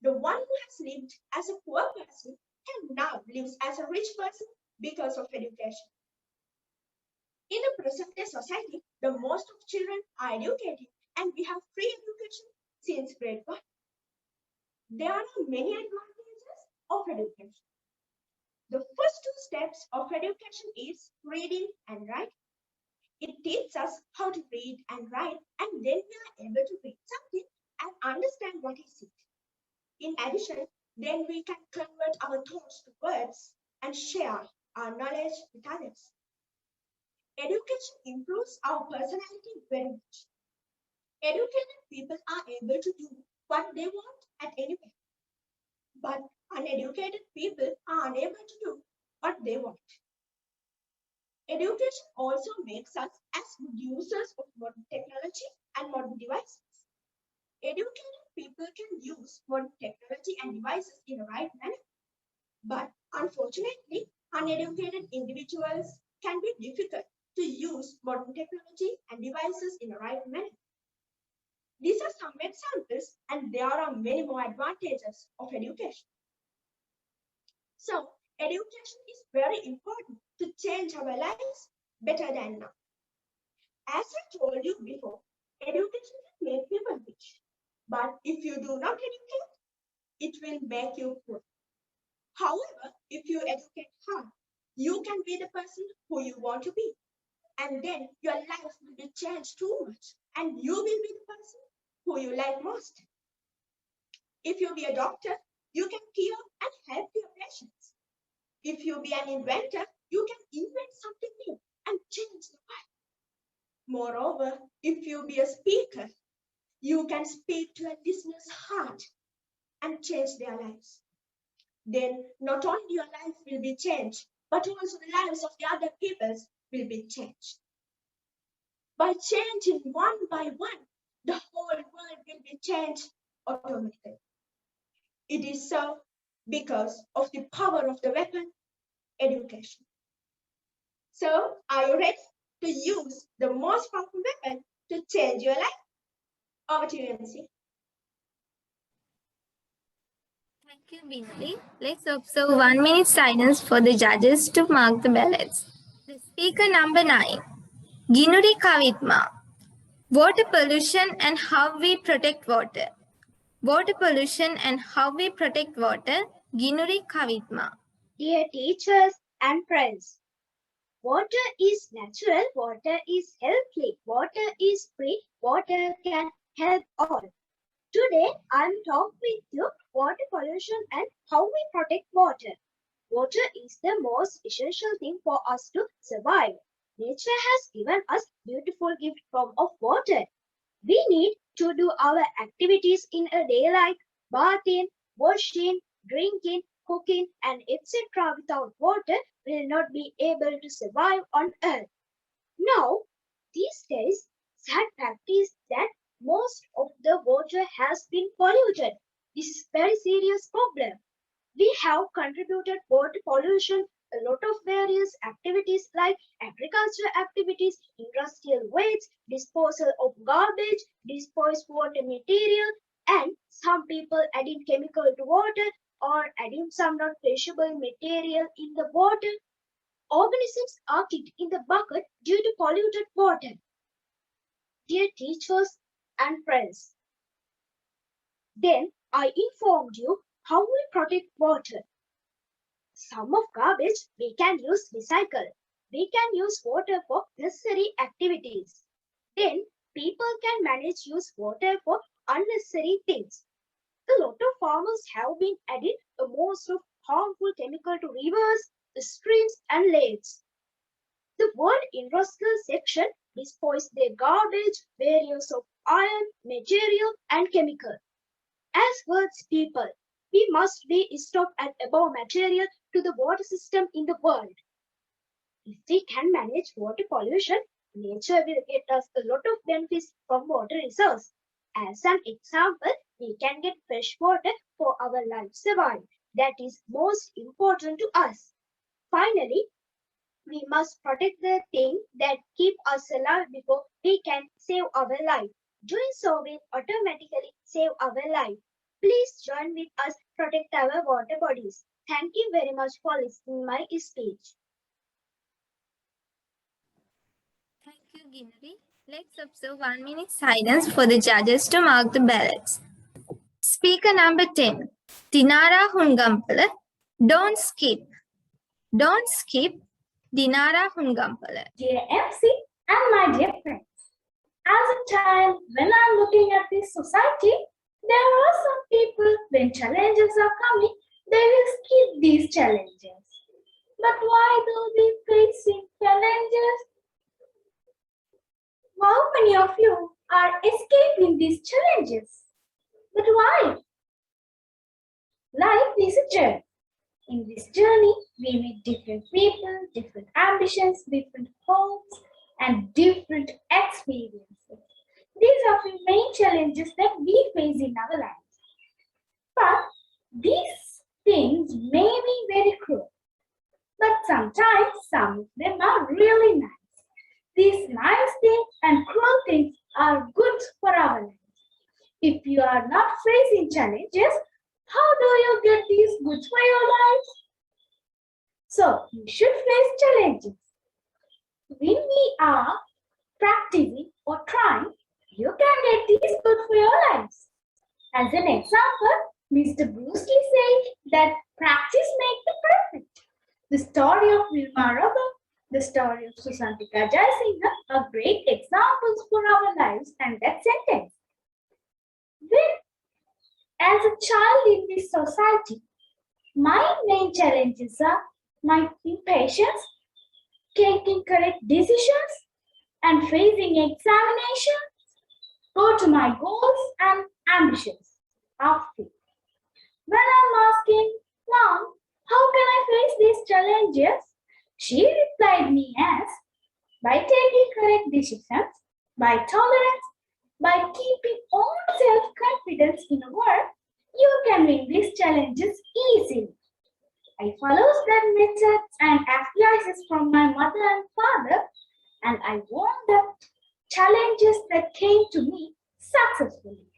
The one who has lived as a poor person can now live as a rich person because of education. In the present-day society, the most of children are educated and we have free education since grade 1. There are many advantages of education. The first 2 steps of education is reading and writing. It teaches us how to read and write, and then we are able to read something and understand what is it. In addition, then we can convert our thoughts to words and share our knowledge with others. Education improves our personality very much. Educated people are able to do what they want at any point, but uneducated people are unable to do what they want. Education also makes us as good users of modern technology and modern devices. Educated people can use modern technology and devices in the right manner, but unfortunately, uneducated individuals can be difficult to use modern technology and devices in the right manner. These are some examples, and there are many more advantages of education. So, education is very important to change our lives better than now. As I told you before, education can make people rich, but if you do not educate, it will make you poor. However, if you educate hard, you can be the person who you want to be, and then your life will be changed too much, and you will be the person who you like most. If you be a doctor, you can cure and help your patients. If you be an inventor, you can invent something new and change the world. Moreover, if you be a speaker, you can speak to a listener's heart and change their lives. Then not only your life will be changed, but also the lives of the other peoples will be changed. By changing one by one, the whole world will be changed automatically. It is so because of the power of the weapon, education. So, are you ready to use the most powerful weapon to change your life? Over to you, MC. Thank you, Binali. Let's observe 1 minute silence for the judges to mark the ballots. The speaker number 9, Ginuri Kavitma. Water pollution and how we protect water. Water pollution and how we protect water, Ginuri Kavitma. Dear teachers and friends, water is natural, water is healthy, water is free, water can help all. Today, I'm talking with you water pollution and how we protect water. Water is the most essential thing for us to survive. Nature has given us beautiful gift form of water. We need to do our activities in a day like bathing, washing, drinking, cooking, and etc. Without water, will not be able to survive on earth. Now, these days, sad fact is that most of the water has been polluted. This is a very serious problem. We have contributed water pollution a lot of various activities like agricultural activities, industrial waste, disposal of garbage, disposed water material, and some people adding chemical to water or adding some not perishable material in the water. Organisms are kicked in the bucket due to polluted water. Dear teachers and friends, then I informed you how we protect water. Some of garbage we can use recycle. We can use water for necessary activities. Then people can manage use water for unnecessary things. A lot of farmers have been adding a most of harmful chemical to rivers, streams and lakes. The World Industrial Section disposes their garbage, various of iron, material and chemical. As words people, we must be stop and above material to the water system in the world. If we can manage water pollution, nature will get us a lot of benefits from water resource. As an example, we can get fresh water for our life survival. That is most important to us. Finally, we must protect the thing that keep us alive before we can save our life. Doing so will automatically save our life. Please join with us protect our water bodies. Thank you very much for listening my speech. beginnery, let's observe 1 minute silence for the judges to mark the ballots. Speaker number 10, Dinara Hungampala. Don't skip. Don't skip, Dinara Hungampala. Dear MC and my dear friends, as a child, when I'm looking at this society, there are some people, when challenges are coming, they will skip these challenges. But why do they facing challenges? How many of you are escaping these challenges? But why? Life is a journey. In this journey, we meet different people, different ambitions, different hopes, and different experiences. These are the main challenges that we face in our lives. But these things may be very cruel. But sometimes some of them are really nice. These nice things and cruel things are good for our lives. If you are not facing challenges, how do you get these goods for your lives? So you should face challenges. When we are practicing or trying, you can get these goods for your lives. As an example, Mr. Bruce Lee said that practice makes the perfect. The story of Vilma Robert, the story of Susantika Jayasinghe are great examples for our lives and that sentence. When, as a child in this society, my main challenges are my impatience, taking correct decisions, and facing examinations, go to my goals and ambitions. After. When I'm asking, Mom, how can I face these challenges? She replied me as, by taking correct decisions, by tolerance, by keeping own self-confidence in work, you can win these challenges easily. I follows that method and advices from my mother and father, and I won the challenges that came to me successfully.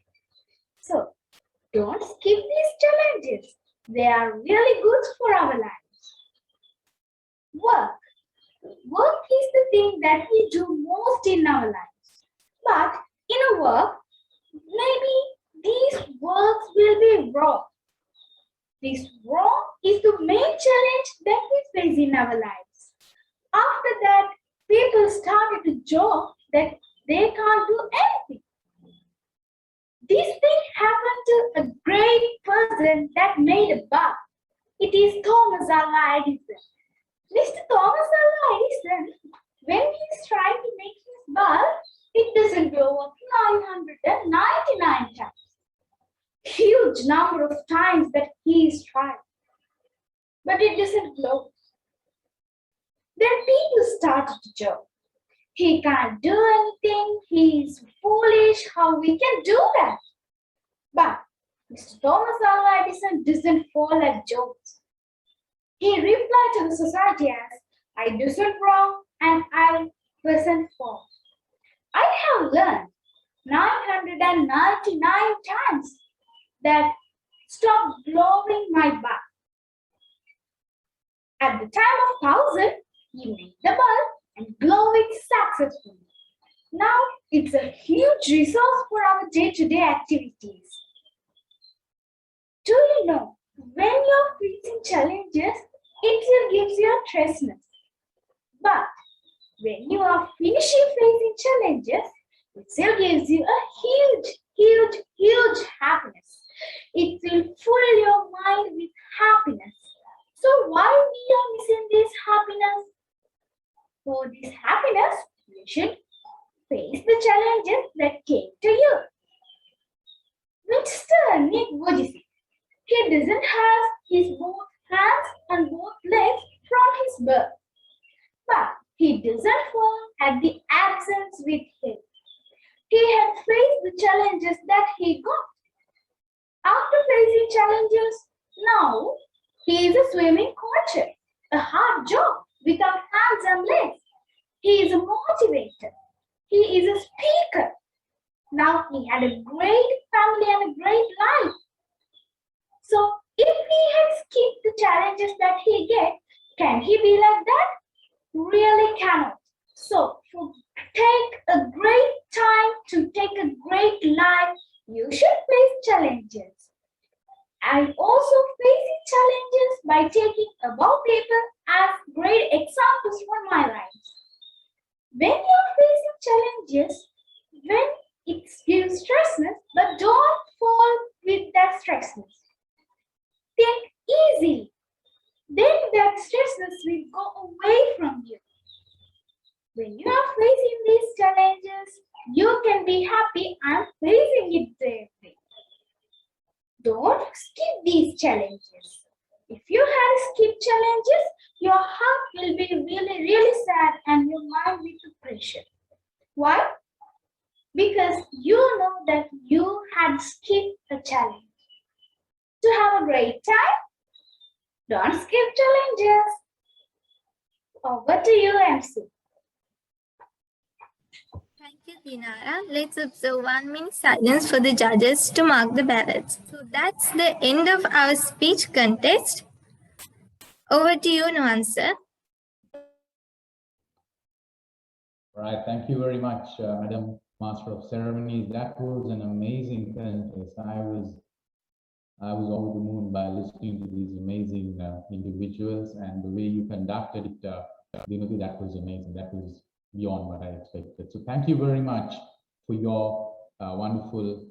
So, don't skip these challenges. They are really good for our lives. Work. Work is the thing that we do most in our lives. But in a work, maybe these works will be wrong. This wrong is the main challenge that we face in our lives. After that, people started to joke that they can't do anything. This thing happened to a great person that made a bug. It is Thomas Alva Edison. Mr. Thomas Alva Edison, when he is trying to make his bulb, it doesn't blow up 999 times. Huge number of times that he is trying. But it doesn't blow. Then people started to joke. He can't do anything, he is foolish, how we can do that? But Mr. Thomas Alva Edison doesn't fall at jokes. He replied to the society as, I wasn't wrong and I wasn't false. I have learned 999 times that stop blowing my butt. At the time of 1000, he made the bulb and blow it successfully. Now it's a huge resource for our day-to-day activities. Do you know, when you're facing challenges, it still gives you a stressness. But when you are finishing facing challenges, it still gives you a huge happiness. It will fill your mind with happiness. So why we are missing this happiness? For this happiness, you should face the challenges that came to you. Mr. Nick Vujicic, he doesn't have his both hands and both legs from his birth. But he doesn't fall at the absence with him. He had faced the challenges that he got. After facing challenges, now he is a swimming coach, a hard job without hands and legs. He is a motivator. He is a speaker. Now he had a great family and a great life. So if he had skipped the challenges that he get, can he be like that? Really cannot. So, to take a great time, to take a great life, you should face challenges. I also facing challenges by taking above paper as great examples from my life. When you're facing challenges, when it gives stressness, but don't fall with that stressness. Think easy. Then that stressness will go away from you. When you are facing these challenges, you can be happy and facing it bravely. Don't skip these challenges. If you have skipped challenges, your heart will be really sad and your mind will be pressure. Why? Because you know that you had skipped a challenge. To have a great time, don't skip challenges. Over to you, MC. Thank you, Dinara. Let's observe 1 minute silence for the judges to mark the ballots. So that's the end of our speech contest. Over to you, Nuan sir. Right, thank you very much, Madam Master of Ceremonies. That was an amazing contest. I was over the moon by listening to these amazing individuals, and the way you conducted it, Vinodhi, that was amazing. That was beyond what I expected. So thank you very much for your wonderful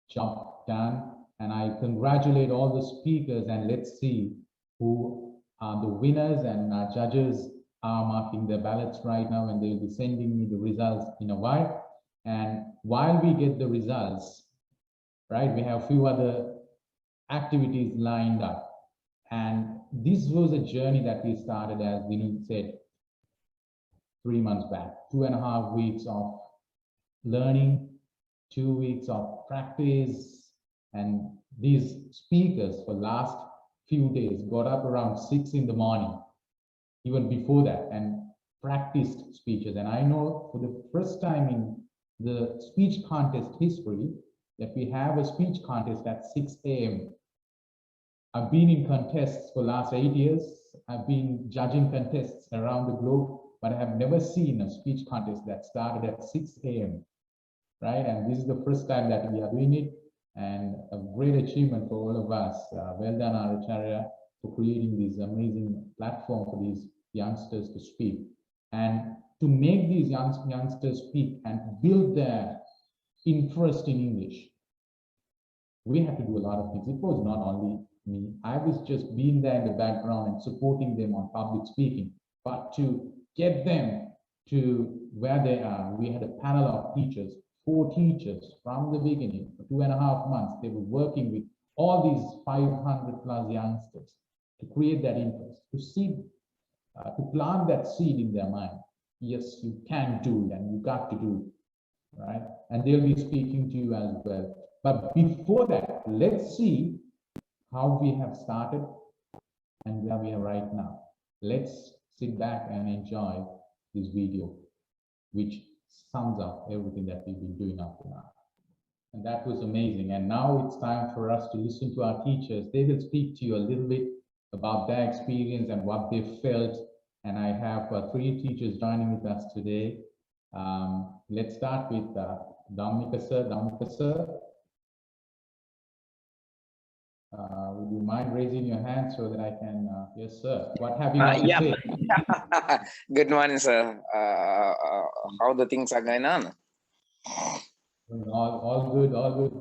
job done. And I congratulate all the speakers, and let's see who are the winners, and our judges are marking their ballots right now, and they'll be sending me the results in a while. And while we get the results, right, we have a few other activities lined up. And this was a journey that we started, as Vinod said, 3 months back, 2.5 weeks of learning, 2 weeks of practice. And these speakers for last few days got up around 6 in the morning, even before that, and practiced speeches. And I know for the first time in the speech contest history that we have a speech contest at 6 a.m. I've been in contests for the last 8 years. I've been judging contests around the globe, but I have never seen a speech contest that started at 6 a.m. Right? And this is the first time that we are doing it, and a great achievement for all of us. Well done, Arya, Charya, for creating this amazing platform for these youngsters to speak. And to make these youngsters speak and build their interest in English, we had to do a lot of things. It was not only me. I was just being there in the background and supporting them on public speaking. But to get them to where they are, we had a panel of teachers, 4 teachers from the beginning for 2.5 months. They were working with all these 500 plus youngsters to create that interest, to see, to plant that seed in their mind. Yes, you can do it, and you got to do it, right? And they'll be speaking to you as well. But before that, let's see how we have started and where we are right now. Let's sit back and enjoy this video, which sums up everything that we've been doing up to now. And that was amazing. And now it's time for us to listen to our teachers. They will speak to you a little bit about their experience and what they felt. And I have 3 teachers joining with us today. Let's start with Dominica sir. Dominica sir, would you mind raising your hand so that I can, yes sir, what have you got to say? Good morning, sir. How the things are going on? All good, all good.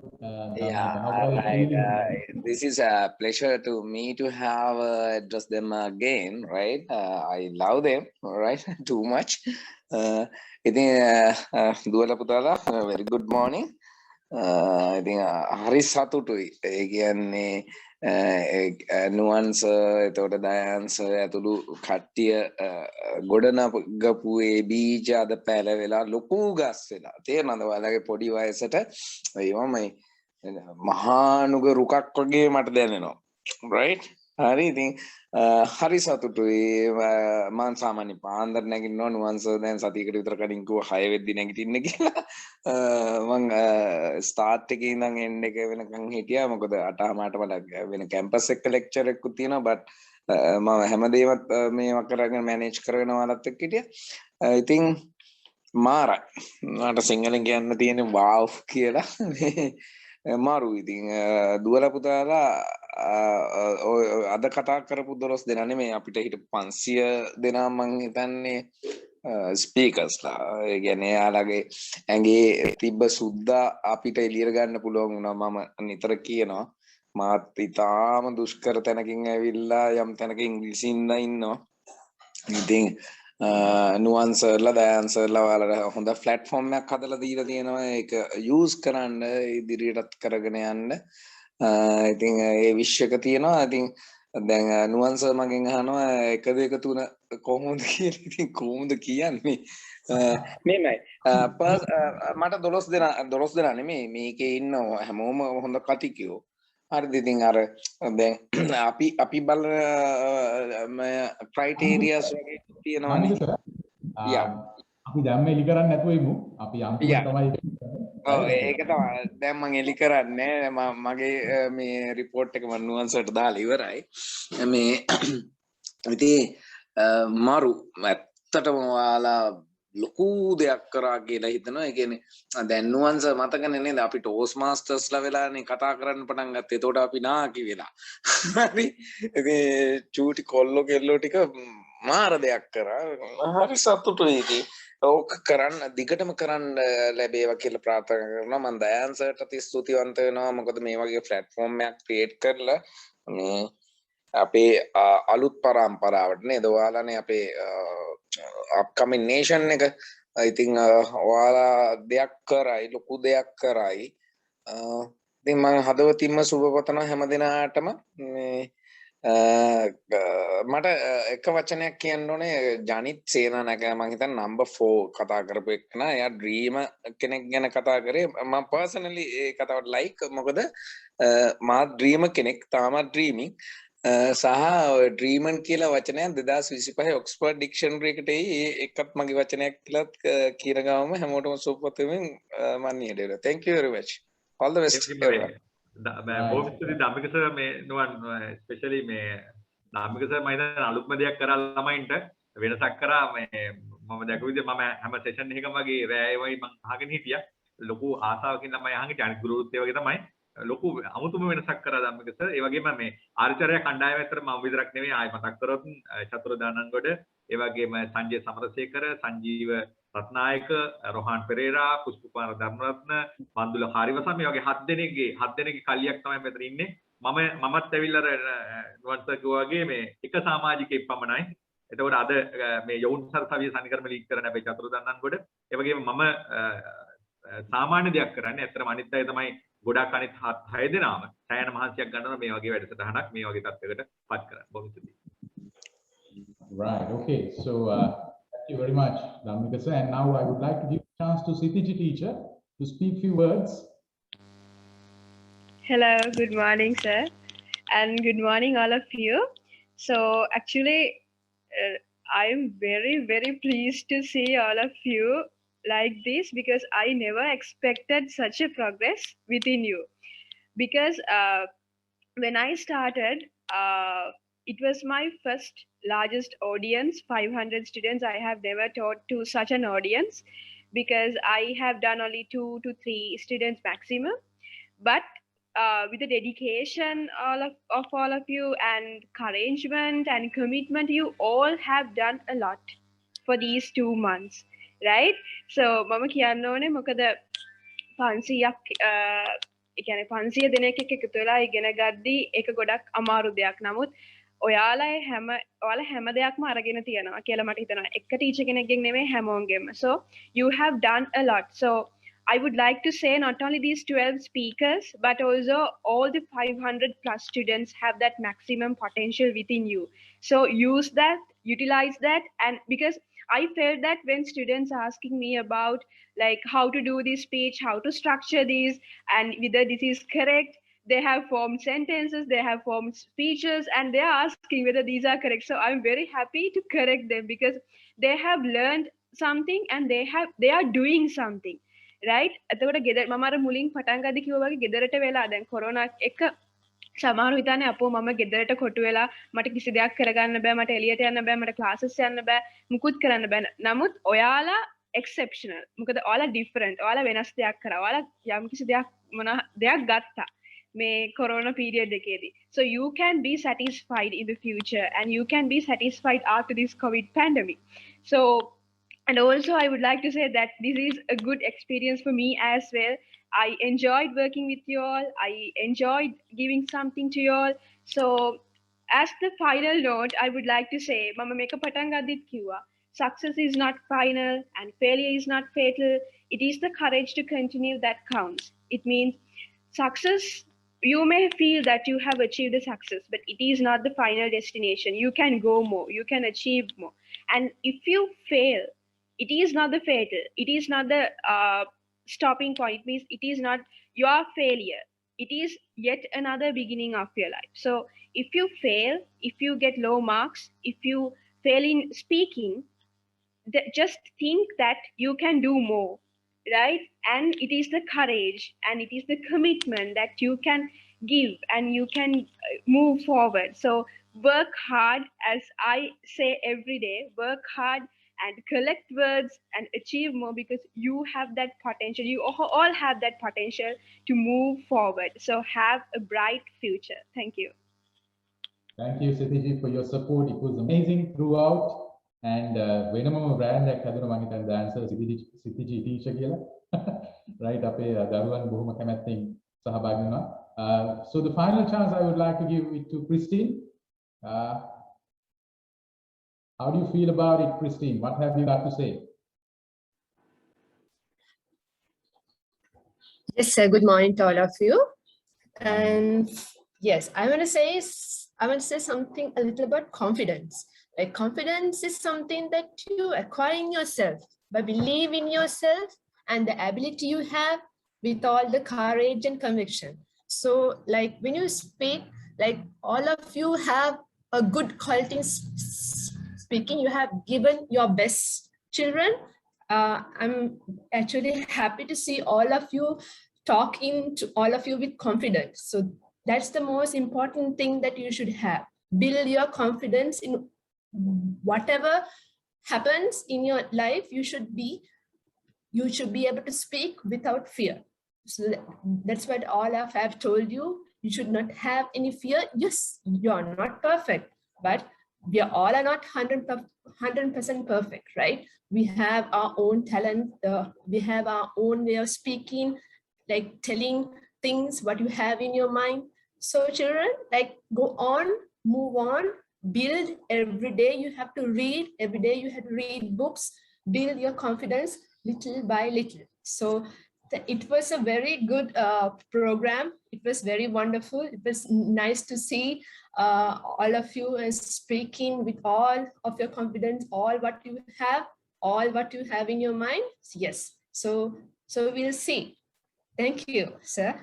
This is a pleasure to me to have address them again, right? I love them, right? Too much. Duala putala, very good morning. I think Hari Satutu, again, nuance, එතකොට දයන්ස ඇතුළු කට්ටිය ගොඩනගපු ඒ බීජ අද පැල වෙලා ලොකු ගස් වෙලා තේරෙනවද ඔයාලගේ පොඩි වයසට ඒවා මේ මහානුග රුකක් වගේ මට දැනෙනවා right හරි ඉතින් හරි සතුටුයි මම සාමාන්‍ය පාන්දර නැගිටිනවා නුවන්ස දැන් සතියකට විතර කලින් කිව්වා 6 වෙද්දි නැගිටින්න කියලා මම ස්ටාර්ට් එකේ ඉඳන් එන්ඩ් එක වෙනකන් හිටියා මොකද 8:00ට මට වෙන කැම්පස් එක ලෙක්චර් එකකුත් තියෙනවා බට් මම හැමදේම මේවා කරගෙන මැනේජ් කරගෙන ඔයාලත් එක්ක හිටියා I think මාරයි. මට සිංහලෙන් කියන්න තියෙන්නේ wow කියලා. මාරු ඉතින් දුවලා පුතාලා ඔය අද කතා කරපු 12 දෙනා නෙමෙයි අපිට හිටපු 500 දෙනා මං හිතන්නේ ස්පීකර්ස්ලා. ඒ කියන්නේ යාළගේ ඇඟේ තිබ්බ සුද්දා අපිට එළියට ගන්න පුළුවන් වුණා. මම නිතර කියනවා මාත් ඉතාම දුෂ්කර තැනකින් ඇවිල්ලා යම් තැනක ඉංග්‍රීසියෙන් ඉන්නවා. ඉතින් නුවන්සර්ලා දයන්සර්ලා ඔයාලට හොඳ ප්ලැට්ෆෝම් එකක් හදලා දීලා තියෙනවා. ඒක යූස් කරන්න ඉදිරියටත් කරගෙන යන්න. ඉතින් ඒ විශ් එක තියෙනවා. ඉතින් දැන් නුවන්සර් මගෙන් අහනවා 1 2 3 කොහොමද කියලා. ඉතින් කොහොමද කියන්නේ? මේමයි මට 12 දෙනා නෙමෙයි මේකේ ඉන්න හැමෝම හොඳ කතිකයෝ. හරිද? ඉතින් අර දැන් අපි බලන ක්‍රයිටීරියාස් වගේ තියෙනවානේ. අපි දැම්ම එලි කරන්නේ නැතුව ඉමු. අපි අන්තිමට තමයි ඔව් ඒක තමයි. දැන් මම එලි කරන්නේ මගේ මේ report එක මම නුවන්සර්ට දාලා ඉවරයි. මේ ඉතින් මාරු ඇත්තටම ඔයාලා ලොකු දෙයක් කරා කියලා හිතනවා. ඒ කියන්නේ දැන් නුවන්සර් මතකනේ නේද අපි ටෝස් මාස්ටර්ස්ලා වෙලානේ කතා කරන්න පටන් ගත්තේ. එතකොට අපි නාකි වෙලා. හරි. ඉතින් චූටි කොල්ලෝ කෙල්ලෝ ටික මාර දෙයක් කරා. හරි සතුටුයි ඉතින්. ඕක කරන්න දිගටම කරන්න ලැබේවා කියලා ප්‍රාර්ථනා කරනවා. මම දයාන් සර්ට ස්තුතිවන්ත වෙනවා. මොකද මේ වගේ ප්ලැට්ෆෝම් එකක් ක්‍රියේට් කරලා මේ අපේ අලුත් පරම්පරාවට නේද ඔයාලානේ අපේ upcoming nation එක. ඉතින් ඔයාලා දෙයක් කරයි ලොකු දෙයක් කරයි. ඉතින් මම හදවතින්ම සුබ පතනවා හැම දිනාටම. මේ මට එක වචනයක් කියන්න ඕනේ ජනිත් සේනානායක මම හිතන්නේ නම්බර් 4 කතා කරපු එකන. එයා ඩ්‍රීම කෙනෙක් ගැන කතා කරේ. මම පර්සනලි ඒ කතාවට ලයික්. මොකද මා ඩ්‍රීම කෙනෙක් තාමත් ඩ්‍රීමින් සහ ඩ්‍රීමන් කියලා වචනය 2025 ඔක්ස්ෆර්ඩ් ඩික්ෂනරි එකට එකත් මගේ වචනයක් කියලා කියන ගමම හැමෝටම සුබපත් වෙමින් මම නියදෙලා. Thank you very much. All the best. බොහොම ස්තුතියි ධම්මික සර් මේ නුවන් ස්පෙෂලි මේ ධම්මික සර් මම හිතන්නේ අලුත්ම දෙයක් කරා ළමයින්ට වෙනසක් කරා. මේ මම දැකපු විදිහ මම හැම සෙෂන් එකකම වගේ රෑ වගේ මම අහගෙන හිටියා. ලොකු ආසාවකින් ළමයි අහගෙන හිටියා. අනිත් ගුරුවරුත් ඒ වගේ තමයි. ලොකු අමුතුම වෙනසක් කරා ධම්මික සර්. ඒ වගේම මේ ආර්චර්ය කණ්ඩායම ඇතර මම විතරක් නෙවෙයි ආයෙ මතක් කරොත් චතුර දානංගොඩ ඒ වගේම සංජය සමරසේකර සංජීව රත්නායක රොහාන් පෙරේරා පුෂ්පකුමාර ධර්මරත්න බන්දුල හරිවසම් මේ වගේ 7 දෙනෙක්ගේ කල්ලියක් තමයි මෙතන ඉන්නේ. මමත් ඇවිල්ලා නුවන් සර් වගේ මේ එක සමාජිකයෙක් පමණයි. එතකොට අද මේ යෝන් සරසවිය සනිකර්ම ලීග් කරන අපේ චතුර දානංගොඩ ඒ වගේම මම සාමාන්‍ය දෙයක් කරන්නේ. ඇත්තටම අනිත් අය තමයි ගොඩක් අනිත් 6 දෙනාම සෑහෙන මහන්සියක් ගන්නවා මේ වගේ වැඩසටහනක් මේ වගේ තත්යකට පත් කරන්න. බොහොම ස්තුතියි. Right. Okay. So thank you very much, Dhammika sir. And now I would like to give a chance to Sitiji teacher to speak few words. Hello. Good morning, sir, and good morning, all of you. So actually, I'm very, very pleased to see all of you like this because I never expected such a progress within you. Because when I started, it was my first largest audience, 500 students. I have never taught to such an audience because I have done only 2 to 3 students maximum. But with the dedication of all of you and encouragement and commitment, you all have done a lot for these 2 months, right? So mama kiyanna one mokada 500ක් ඒ කියන්නේ 500 දෙනෙක් එක්ක එකතු වෙලා ඉගෙන ගද්දි ඒක ගොඩක් අමාරු දෙයක්. නමුත් ඔයාලා හැම දෙයක්ම අරගෙන තියනවා කියලා මට හිතෙනවා. එක ටීචර් කෙනෙක්ගෙන් නෙමෙයි හැමෝගෙම. So you have done a lot. So I would like to say not only these 12 speakers, but also all the 500 plus students have that maximum potential within you. So use that, utilize that. And because I felt that when students asking me about like how to do this speech, how to structure these, and whether this is correct, they have formed sentences, they have formed speeches, and they are asking whether these are correct. So I'm very happy to correct them because they have learned something and they are doing something. Right? එතකොට ගෙදර මම අර මුලින් පටන් ගද්දි කිව්වා වගේ ගෙදරට වෙලා දැන් කොරෝනා එක සමහරව හිතන්නේ අපෝ මම ගෙදරට කොටු වෙලා මට කිසි දෙයක් කරගන්න බෑ මට එළියට යන්න බෑ මට ක්ලාසස් යන්න බෑ මුකුත් කරන්න බෑ නමුත් ඔයාලා exceptional මොකද ඔයාලා different ඔයාලා වෙනස් දෙයක් කරා ඔයාලා යම් කිසි දෙයක් ගත්තා මේ corona period එකේදී so you can be satisfied in the future and you can be satisfied after this COVID pandemic so and also I would like to say that this is a good experience for me as well I enjoyed working with you all. I enjoyed giving something to you all. So, as the final note, I would like to say, Mama Meka Patangadit Kiwa, success is not final and failure is not fatal. It is the courage to continue that counts. It means success, you may feel that you have achieved a success, but it is not the final destination. You can go more, you can achieve more. And if you fail, it is not the fatal. It is not the stopping point. It means it is not your failure. It is yet another beginning of your life. So if you fail, if you get low marks, if you fail in speaking, just think that you can do more, right? And it is the courage and it is the commitment that you can give and you can move forward. So work hard, as I say every day, work hard and collect words and achieve more because you have that potential. You all have that potential to move forward. So have a bright future. Thank you. Thank you, Sithiji, for your support. It was amazing throughout. And වෙනමම brand එකක් හදන මම හිතන්නේ dancer Sithiji teacher කියලා. Right, අපේ දරුවන් බොහොම කැමැත්තෙන් සහභාගී වුණා. So the final chance I would like to give it to Christine. How do you feel about it, Christine? What have you got to say? Yes, sir. Good morning to all of you. And yes, I want to say something a little about confidence. Like confidence is something that you acquire in yourself by believing in yourself and the ability you have with all the courage and conviction. So like when you speak, like all of you have a good quality in speaking, you have given your best children. I'm actually happy to see all of you talking to all of you with confidence. So that's the most important thing that you should have. Build your confidence in whatever happens in your life. You should be able to speak without fear. So that's what all of I have told you. You should not have any fear. Yes, you are not perfect, but we all are not 100% perfect, right? We have our own talent. We have our own way of speaking, like telling things what you have in your mind. So children, like go on, move on, build every day. You have to read every day. You have to read books, build your confidence little by little. So it was a very good program. It was very wonderful. It was nice to see all of you speaking with all of your confidence, all what you have in your mind. Yes. So we'll see. Thank you, sir.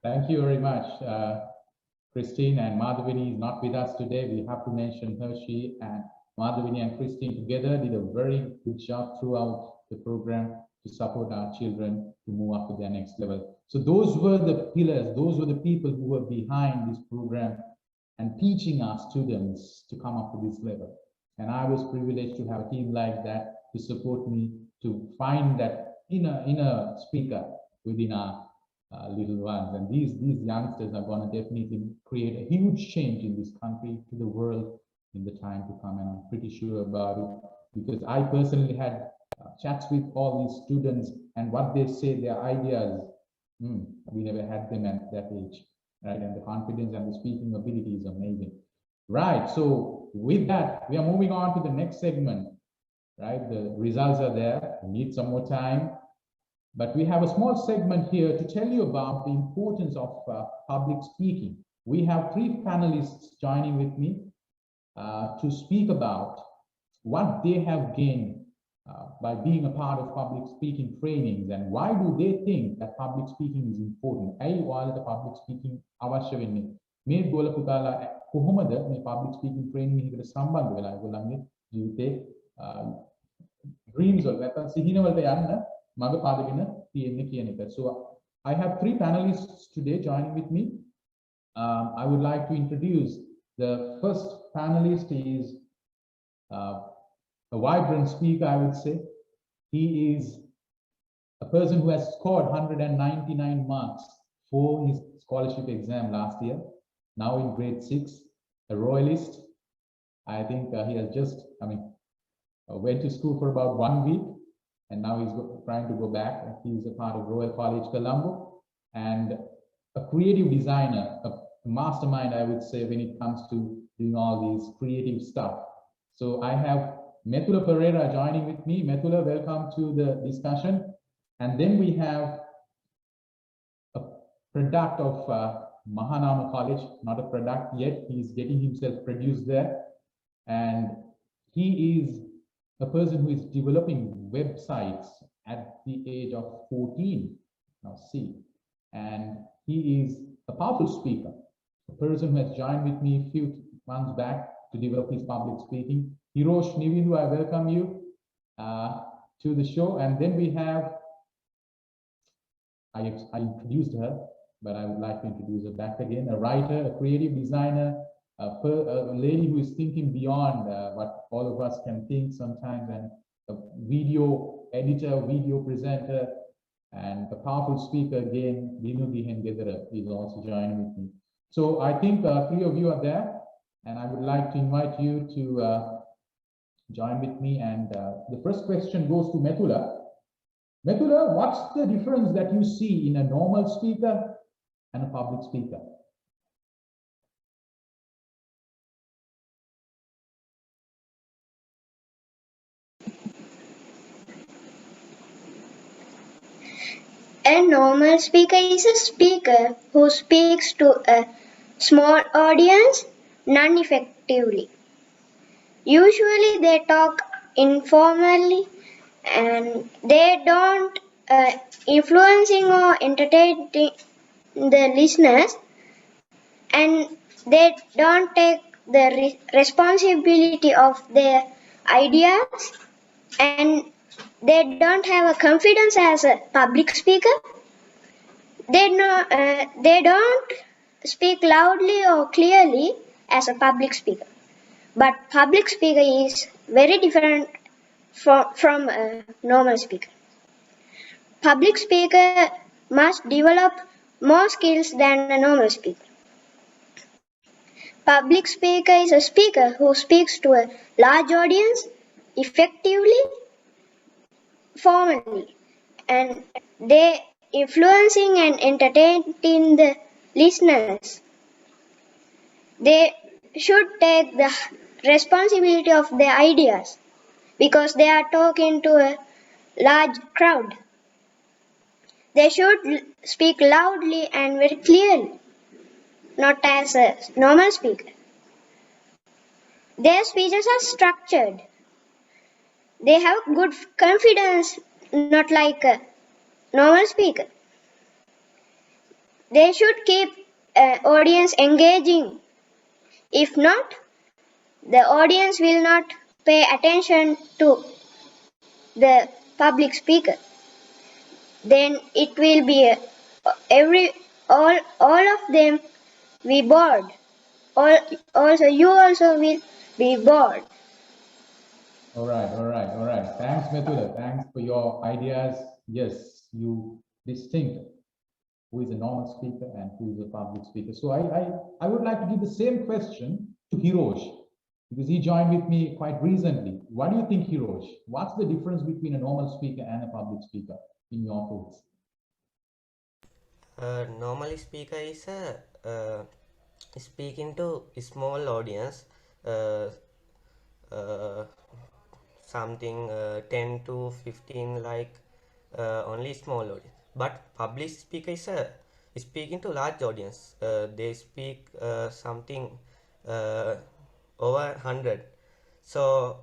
Thank you very much, Christine. And Madhavini is not with us today. We have to mention her. She and Madhavini and Christine together did a very good job throughout the program to support our children to move up to their next level. So those were the pillars, those were the people who were behind this program and teaching our students to come up to this level. And I was privileged to have a team like that to support me to find that inner speaker within our little ones. And these youngsters are going to definitely create a huge change in this country, to the world in the time to come. And I'm pretty sure about it because I personally had chats with all these students, and what they say, their ideas, we never had them at that age, right? And the confidence and the speaking ability is amazing. Right, so with that, we are moving on to the next segment, right? The results are there, we need some more time, but we have a small segment here to tell you about the importance of public speaking. We have 3 panelists joining with me to speak about what they have gained by being a part of public speaking trainings, and why do they think that public speaking is important? ඇයි ඔයාලට public speaking අවශ්‍ය වෙන්නේ? මේ ගෝල පුතාලා කොහොමද මේ public speaking training එකකට සම්බන්ධ වෙලා ඒගොල්ලන්ගේ ජීවිතේ dreams වල නැත්නම් සිහින වලට යන්න මඟ පාදගෙන තියෙන්නේ කියන එක. So I have 3 panelists today joining with me. I would like to introduce the first panelist. Is a vibrant speaker, I would say. He is a person who has scored 199 marks for his scholarship exam last year, now in grade 6, a royalist. I think he has just, went to school for about 1 week, and now he's trying to go back. He's a part of Royal College, Colombo, and a creative designer, a mastermind, I would say, when it comes to doing all these creative stuff. So I have Methula Pereira joining with me. Methula, welcome to the discussion. And then we have a product of Mahanama College, not a product yet. He's getting himself produced there. And he is a person who is developing websites at the age of 14. Now see, and he is a powerful speaker, a person who has joined with me a few months back to develop his public speaking. Hirosh Nivindu, I welcome you to the show. And then we have, I introduced her, but I would like to introduce her back again, a writer, a creative designer, a lady who is thinking beyond what all of us can think sometimes, and a video editor, video presenter, and a powerful speaker again, Dinugi Hengedera is also joining with me. So I think 3 of you are there, and I would like to invite you to join with me. And the first question goes to Methula. Methula, what's the difference that you see in a normal speaker and a public speaker? A normal speaker is a speaker who speaks to a small audience non-effectively. Usually they talk informally and they don't influencing or entertaining the listeners, and they don't take the responsibility of their ideas, and they don't have a confidence as a public speaker. They don't speak loudly or clearly as a public speaker. But public speaker is very different from a normal speaker. Public speaker must develop more skills than a normal speaker. Public speaker is a speaker who speaks to a large audience effectively, formally, and they influencing and entertaining the listeners. They should take the responsibility of their ideas because they are talking to a large crowd. They should speak loudly and very clearly, not as a normal speaker. Their speeches are structured. They have good confidence, not like a normal speaker. They should keep audience engaging. If not, the audience will not pay attention to the public speaker. Then it will be all of them be bored. Also, you also will be bored. All right. Thanks, Methula. Thanks for your ideas. Yes, you distinct who is a normal speaker and who is a public speaker. So I would like to give the same question to Hirosh, because he joined with me quite recently. What do you think, Hirosh? What's the difference between a normal speaker and a public speaker in your thoughts? Normally speaker is speaking to a small audience, something 10 to 15, like only small audience. But public speaker is speaking to large audience. They speak something over 100. So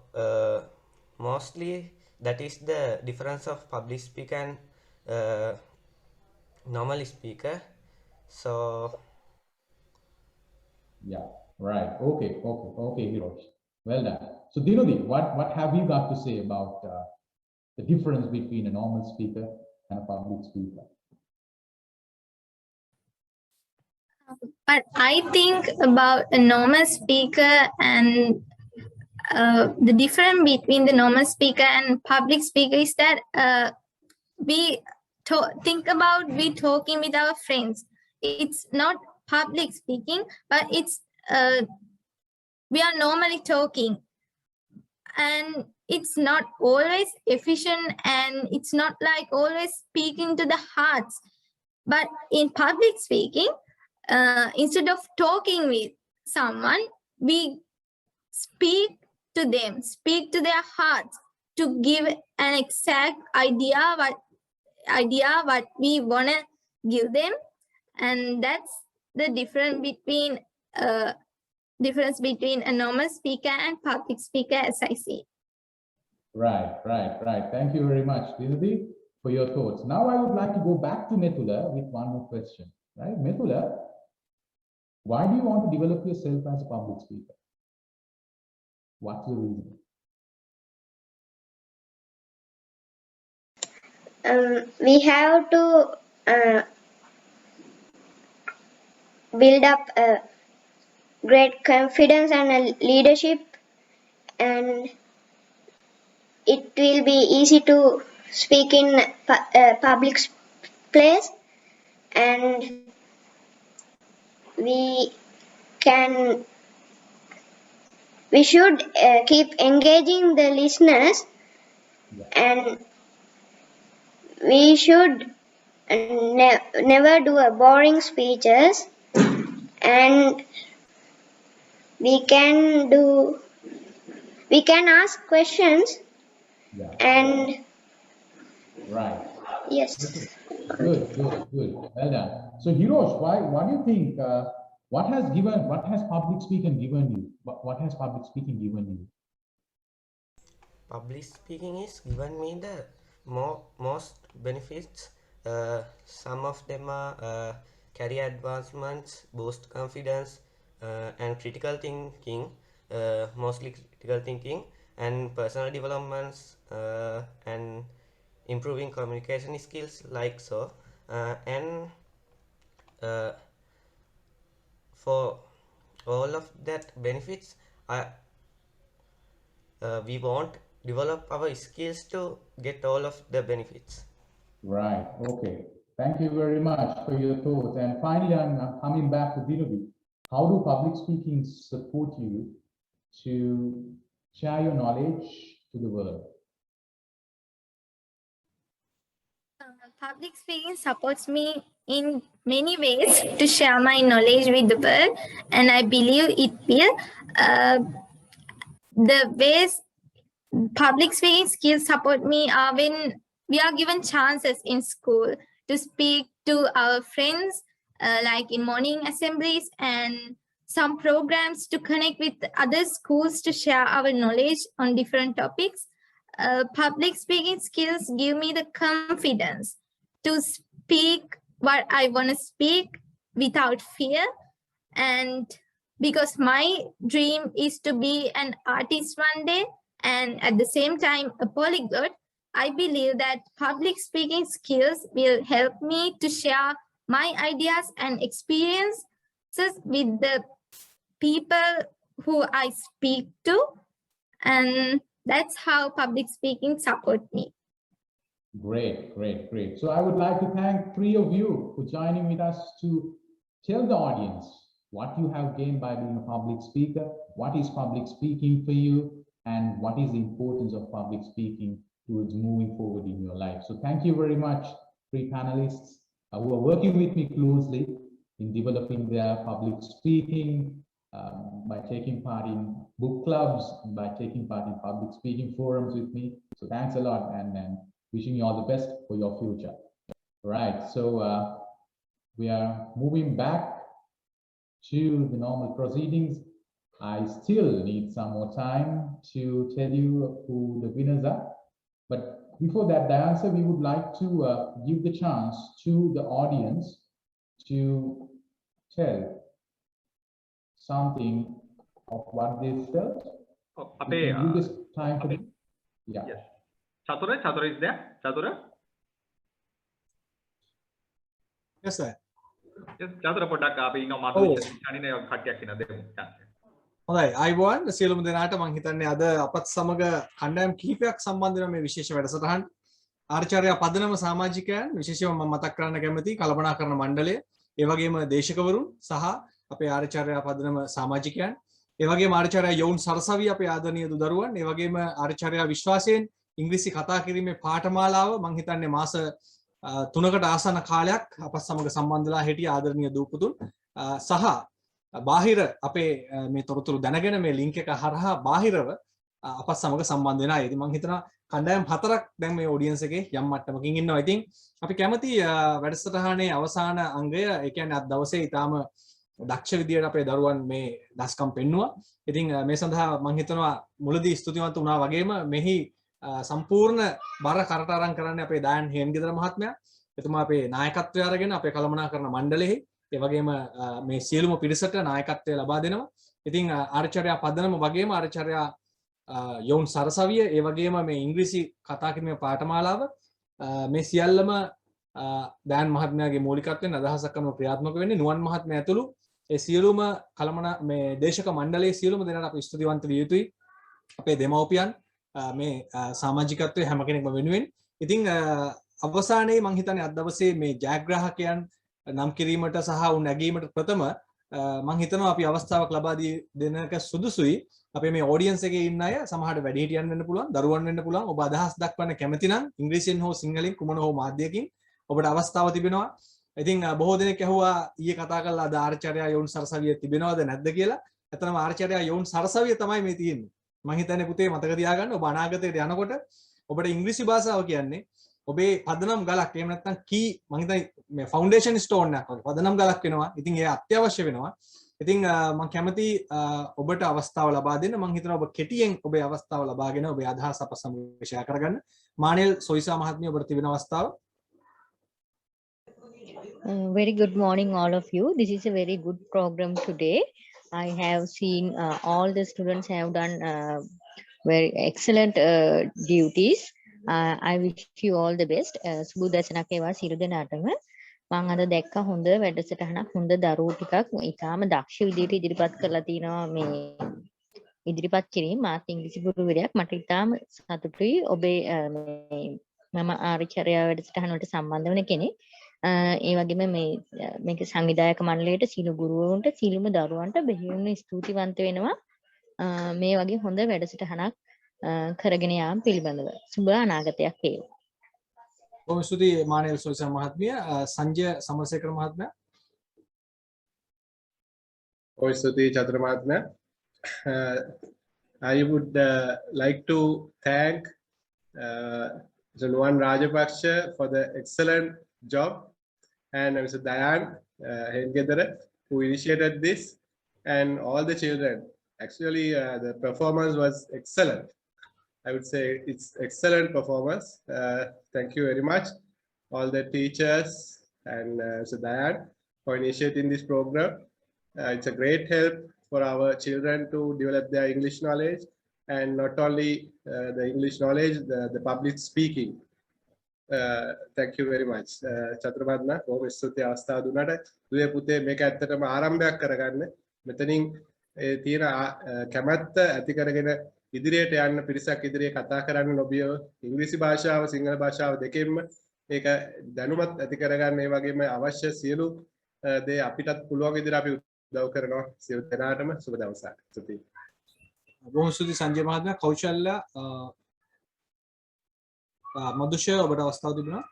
mostly that is the difference of public speaker and normal speaker. So yeah, right. Okay, Hirosh. Well done. So Dinudi, what have you got to say about the difference between a normal speaker and a public speaker? But I think about a normal speaker and the difference between the normal speaker and public speaker is that we think about we talking with our friends. It's not public speaking, but it's we are normally talking, and it's not always efficient, and it's not like always speaking to the hearts. But in public speaking, instead of talking with someone, we speak to them, speak to their hearts to give an exact idea what we want to give them. And that's the difference between a normal speaker and public speaker, as I see. Right. Thank you very much, Dinadi, for your thoughts. Now I would like to go back to Methula with one more question. Right, Methula, why do you want to develop yourself as a public speaker? What's your reason? We have to build up a great confidence and a leadership, and it will be easy to speak in a public place, and we should keep engaging the listeners, and we should never do a boring speeches, and we can ask questions. And right. Yes. Good. Well done. So Hirosh, what do you think? What has public speaking given you? What has public speaking given you? Public speaking is given me the most benefits. Some of them are career advancements, boost confidence, and critical thinking, mostly critical thinking, and personal developments, and improving communication skills, like so. And for all of that benefits, we won't develop our skills to get all of the benefits. Right. Okay. Thank you very much for your thoughts. And finally, I'm coming back to Dinadi. How do public speaking support you to share your knowledge to the world? Public speaking supports me in many ways to share my knowledge with the world, and I believe it will. The ways public speaking skills support me are when we are given chances in school to speak to our friends, like in morning assemblies and some programs to connect with other schools to share our knowledge on different topics. Public speaking skills give me the confidence to speak what I want to speak without fear. And because my dream is to be an artist one day, and at the same time a polyglot, I believe that public speaking skills will help me to share my ideas and experiences with the people who I speak to. And that's how public speaking support me. Great. So I would like to thank three of you for joining with us to tell the audience what you have gained by being a public speaker, what is public speaking for you, and what is the importance of public speaking towards moving forward in your life. So thank you very much, three panelists who are working with me closely in developing their public speaking, by taking part in book clubs, by taking part in public speaking forums with me. So thanks a lot, and wishing you all the best for your future. Right, so we are moving back to the normal proceedings. I still need some more time to tell you who the winners are. But before that, the answer, we would like to give the chance to the audience to tell something of what they felt. Okay. Give this time for them. Yeah. Yes. Chatura is there? Chatura? Yes, sir. yes චතුර පොඩ්ඩක් අපි ඉන්න මදුෂ ශනිනේ කට්ටියක් ඉන්න දෙමු chance. හොඳයි අයිබෝන් සියලුම දෙනාට මම හිතන්නේ අද අපත් සමග කණ්ඩායම් කිහිපයක් සම්බන්ධ වෙන මේ විශේෂ වැඩසටහන ආචාර්ය පදනම සමාජිකයන් විශේෂයෙන්ම මම මතක් කරන්න කැමති කළමනාකරණ මණ්ඩලය ඒ වගේම දේශකවරුන් සහ අපේ ආචාර්ය පදනම සමාජිකයන් ඒ වගේම ආචාර්ය යෝන් සරසවිය අපේ ආදරණීය දුදරුවන් ඒ වගේම ආචාර්ය විශ්වාසයෙන් ඉංග්‍රීසි කතා කිරීමේ පාඨමාලාව මම හිතන්නේ මාස 3කට ආසන්න කාලයක් අපත් සමග සම්බන්ධලා හිටිය ආදරණීය දූපුතුන් සහ බාහිර අපේ මේ තොරතුරු දැනගෙන මේ ලින්ක් එක හරහා බාහිරව අපත් සමග සම්බන්ධ වෙන අය. ඉතින් මම හිතනවා කණ්ඩායම් 4ක් දැන් මේ ඔඩියන්ස් එකේ යම් මට්ටමකින් ඉන්නවා. ඉතින් අපි කැමති වැඩසටහනේ අවසාන අංගය ඒ කියන්නේ අද දවසේ ඊටාම දක්ෂ විදියට අපේ දරුවන් මේ දස්කම් පෙන්නුවා. ඉතින් මේ සඳහා මම හිතනවා මුලදී ස්තුතිවන්ත වුණා වගේම මෙහි සම්පූර්ණ බර කරට අරන් කරන්නේ අපේ දායන් හේන්ගෙදර මහත්මයා. එතුමා අපේ නායකත්වය අරගෙන අපේ කළමනාකරණ මණ්ඩලයේ ඒ වගේම මේ සියලුම පිරිසට නායකත්වය ලබා දෙනවා. ඉතින් ආචාර්ය පදනම වගේම ආචාර්ය යෝන් සරසවිය ඒ වගේම මේ ඉංග්‍රීසි කතා කිරීමේ පාඨමාලාව මේ සියල්ලම දායන් මහත්මයාගේ මූලිකත්වයෙන් අදහසක් කරන ක්‍රියාත්මක වෙන්නේ නුවන් මහත්මයා ඇතුළු ඒ සියලුම මේ දේශක මණ්ඩලයේ සියලුම දෙනාට අපි ස්තුතිවන්ත විය යුතුයි. අපේ දෙමව්පියන් මේ සමාජිකත්වයේ හැම කෙනෙක්ම වෙනුවෙන්. ඉතින් අවසානයේ මම හිතන්නේ අද දවසේ මේ ජයග්‍රාහකයන් නම් කිරීමට සහ උන් නැගීමට ප්‍රථම මම හිතනවා අපි අවස්ථාවක් ලබා දෙන්නක සුදුසුයි. අපේ මේ ඔඩියන්ස් එකේ ඉන්න අය සමහරට වැඩිහිටියන් වෙන්න පුළුවන්, දරුවන් වෙන්න පුළුවන්. ඔබ අදහස් දක්වන්න කැමති නම් ඉංග්‍රීසියෙන් හෝ සිංහලෙන් කුමන හෝ මාධ්‍යයකින් ඔබට අවස්ථාව තිබෙනවා. ඉතින් බොහෝ දෙනෙක් ඇහුවා ඊයේ කතා කළා අද ආචාර්ය යෝන් සරසවිය තිබෙනවද නැද්ද කියලා. ඇත්තටම ආචාර්ය යෝන් සරසවිය තමයි මේ තියෙන්නේ. මම හිතන්නේ පුතේ මතක තියාගන්න ඔබ අනාගතයට යනකොට ඔබට ඉංග්‍රීසි භාෂාව කියන්නේ ඔබේ පදනම් ගලක් එහෙම නැත්නම් කී මම හිතන්නේ මේ ෆවුන්ඩේෂන් ස්ටෝන් එකක් වගේ පදනම් ගලක් වෙනවා. ඉතින් ඒ අත්‍යවශ්‍ය වෙනවා. ඉතින් මම කැමති ඔබට අවස්ථාව ලබා දෙන්න. මම හිතනවා ඔබ කෙටියෙන් ඔබේ අවස්ථාව ලබාගෙන ඔබේ අදහස් අප සමග ෂෙයා කරගන්න. මානෙල් සොයිසා මහත්මිය ඔබට තිබෙන අවස්ථාව. Very good morning, all of you. This is a very good program today. I have seen all the students have done very excellent duties. I wish you all the best. සුබ දසනක් වේවා සියලු දෙනාටම. මම අද දැක්ක හොඳ වැඩසටහනක් හොඳ දරුවෝ ටිකක් ඊටාම දක්ෂ විදිහට ඉදිරිපත් කරලා තිනවා මේ ඉදිරිපත් කිරීම මාත් ඉංග්‍රීසි ගුරුවරයෙක් මට ඊටාම සතුටුයි ඔබේ මම ආචාර්ය වැඩසටහන වලට සම්බන්ධ වෙන කෙනෙක්. ඒ වගේම මේක සංවිධායක මණ්ඩලයට සීල ගුරුවරුන්ට සීලම දරුවන්ට බෙහෙවින්ම ස්තුතිවන්ත වෙනවා මේ වගේ හොඳ වැඩසටහනක් කරගෙන යාම පිළිබඳව. සුබ අනාගතයක් වේවා. බොහොම ස්තුතියි මානෙල් සොයිසා මහත්මිය. සංජය සමරසේකර මහත්මයා. ඔය ස්තුතියි චතුර මහත්මයා. I would like to thank Mr. Nuwan Rajapaksha for the excellent job and Mr. Dayan Hengedara who initiated this and all the children. Actually, the performance was excellent. I would say it's excellent performance. Thank you very much, all the teachers and Mr. Dayan for initiating this program. It's a great help for our children to develop their English knowledge and not only the English knowledge, the public speaking. Thank you very much. චතුරාර්ය බොහොම ස්තුතියි අවස්ථාව දුන්නාට. දුවේ පුතේ මේක ඇත්තටම ආරම්භයක් කරගන්න. මෙතනින් ඒ තියෙන කැමැත්ත ඇති කරගෙන ඉදිරියට යන්න පිරිසක් ඉදිරියේ කතා කරන්න නොබිය ඉංග්‍රීසි භාෂාව සිංහල භාෂාව දෙකෙන්ම ඒක දැනුමත් ඇති කරගන්න ඒ වගේම අවශ්‍ය සියලු දේ අපිටත් පුළුවන් විදිහට අපි උදව් කරනවා සියලු දෙනාටම සුබ දවසක්. ස්තුතියි. බොහොම ස්තුතියි සංජය මහත්මයා. කෞශල්‍ය මදුෂය ඔබට අවස්ථාව තිබුණා.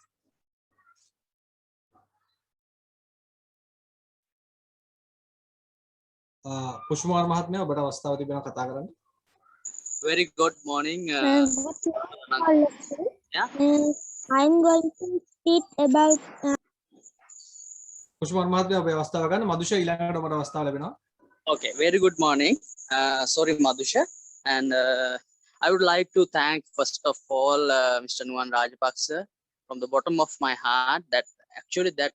පුෂ්මාර මහත්මයා ඔබට අවස්ථාව තිබෙනවා කතා කරන්න. Very good morning. Yeah. I'm going to speak about. පුෂ්මාර මහත්මයා ඔබේ අවස්ථාව ගන්න. මදුෂය ඊළඟට ඔබට අවස්ථාව ලැබෙනවා. Okay, very good morning. Sorry, Madhusha. And I would like to thank, first of all, Mr. Nuwan Rajapaksa from the bottom of my heart. That actually that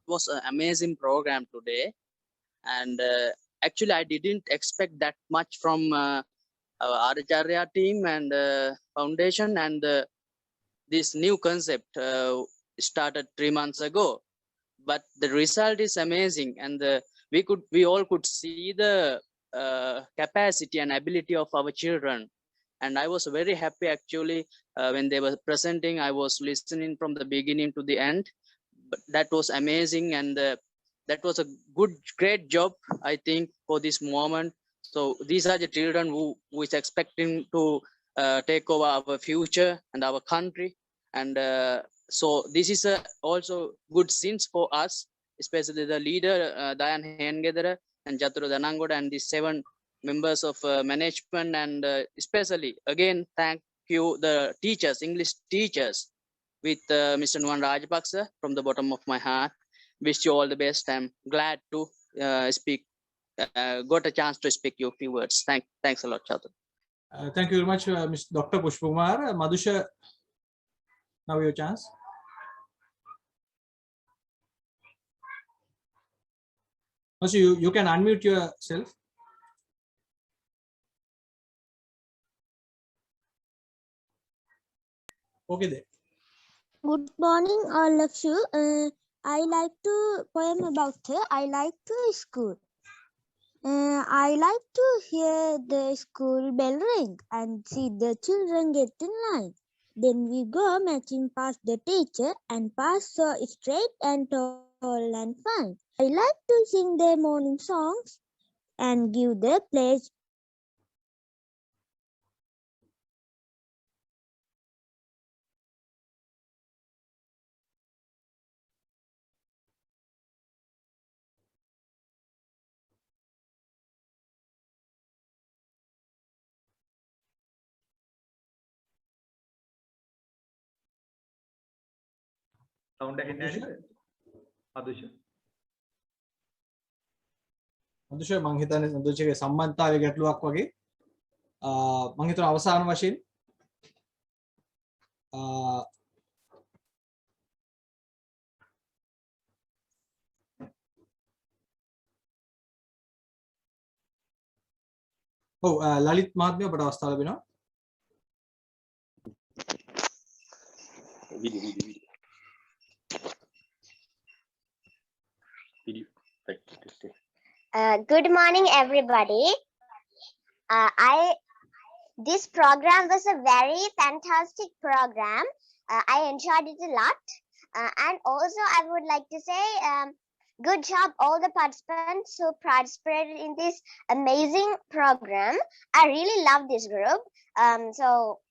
was an amazing program today. And actually, I didn't expect that much from our Arya team and foundation and this new concept started 3 months ago. but the result is amazing, and we all could see the capacity and ability of our children. And I was very happy actually when they were presenting. I was listening from the beginning to the end, but that was amazing, and that was a great job, I think, for this moment. So these are the children who is expecting to take over our future and our country. And so this is also good scenes for us, especially the leader Dayan Hengedera and Jaturu Danangoda and the 7 members of management, and especially again thank you the teachers, English teachers, with Mr. Nuwan Rajapaksa from the bottom of my heart. Wish you all the best. I'm glad to speak, got a chance to speak you a few words. Thanks a lot, Chatur. Thank you very much, Mr. Dr. Pushpamar. Madhusha, now your chance. Also, you can unmute yourself. Okay there. Good morning, all of you. I like to poem about I like to school. I like to hear the school bell ring and see the children get in line. Then we go marching past the teacher and pass so straight and tall and fine. I like to sing the morning songs and give the pledge. Sound Madhusha. Madhusha, මං හිතන්නේ මදුෂගේ සම්බන්ධතාවයේ ගැටලුවක් වගේ. මං හිතන අවසාන වශයෙන් ලලිත් මහත්මයා ඔබට අවස්ථාව ලැබෙනවා. Good morning, everybody. This program was a very fantastic program. I enjoyed it a lot. And also, I would like to say, good job, all the participants who participated in this amazing program. I really love this group. So,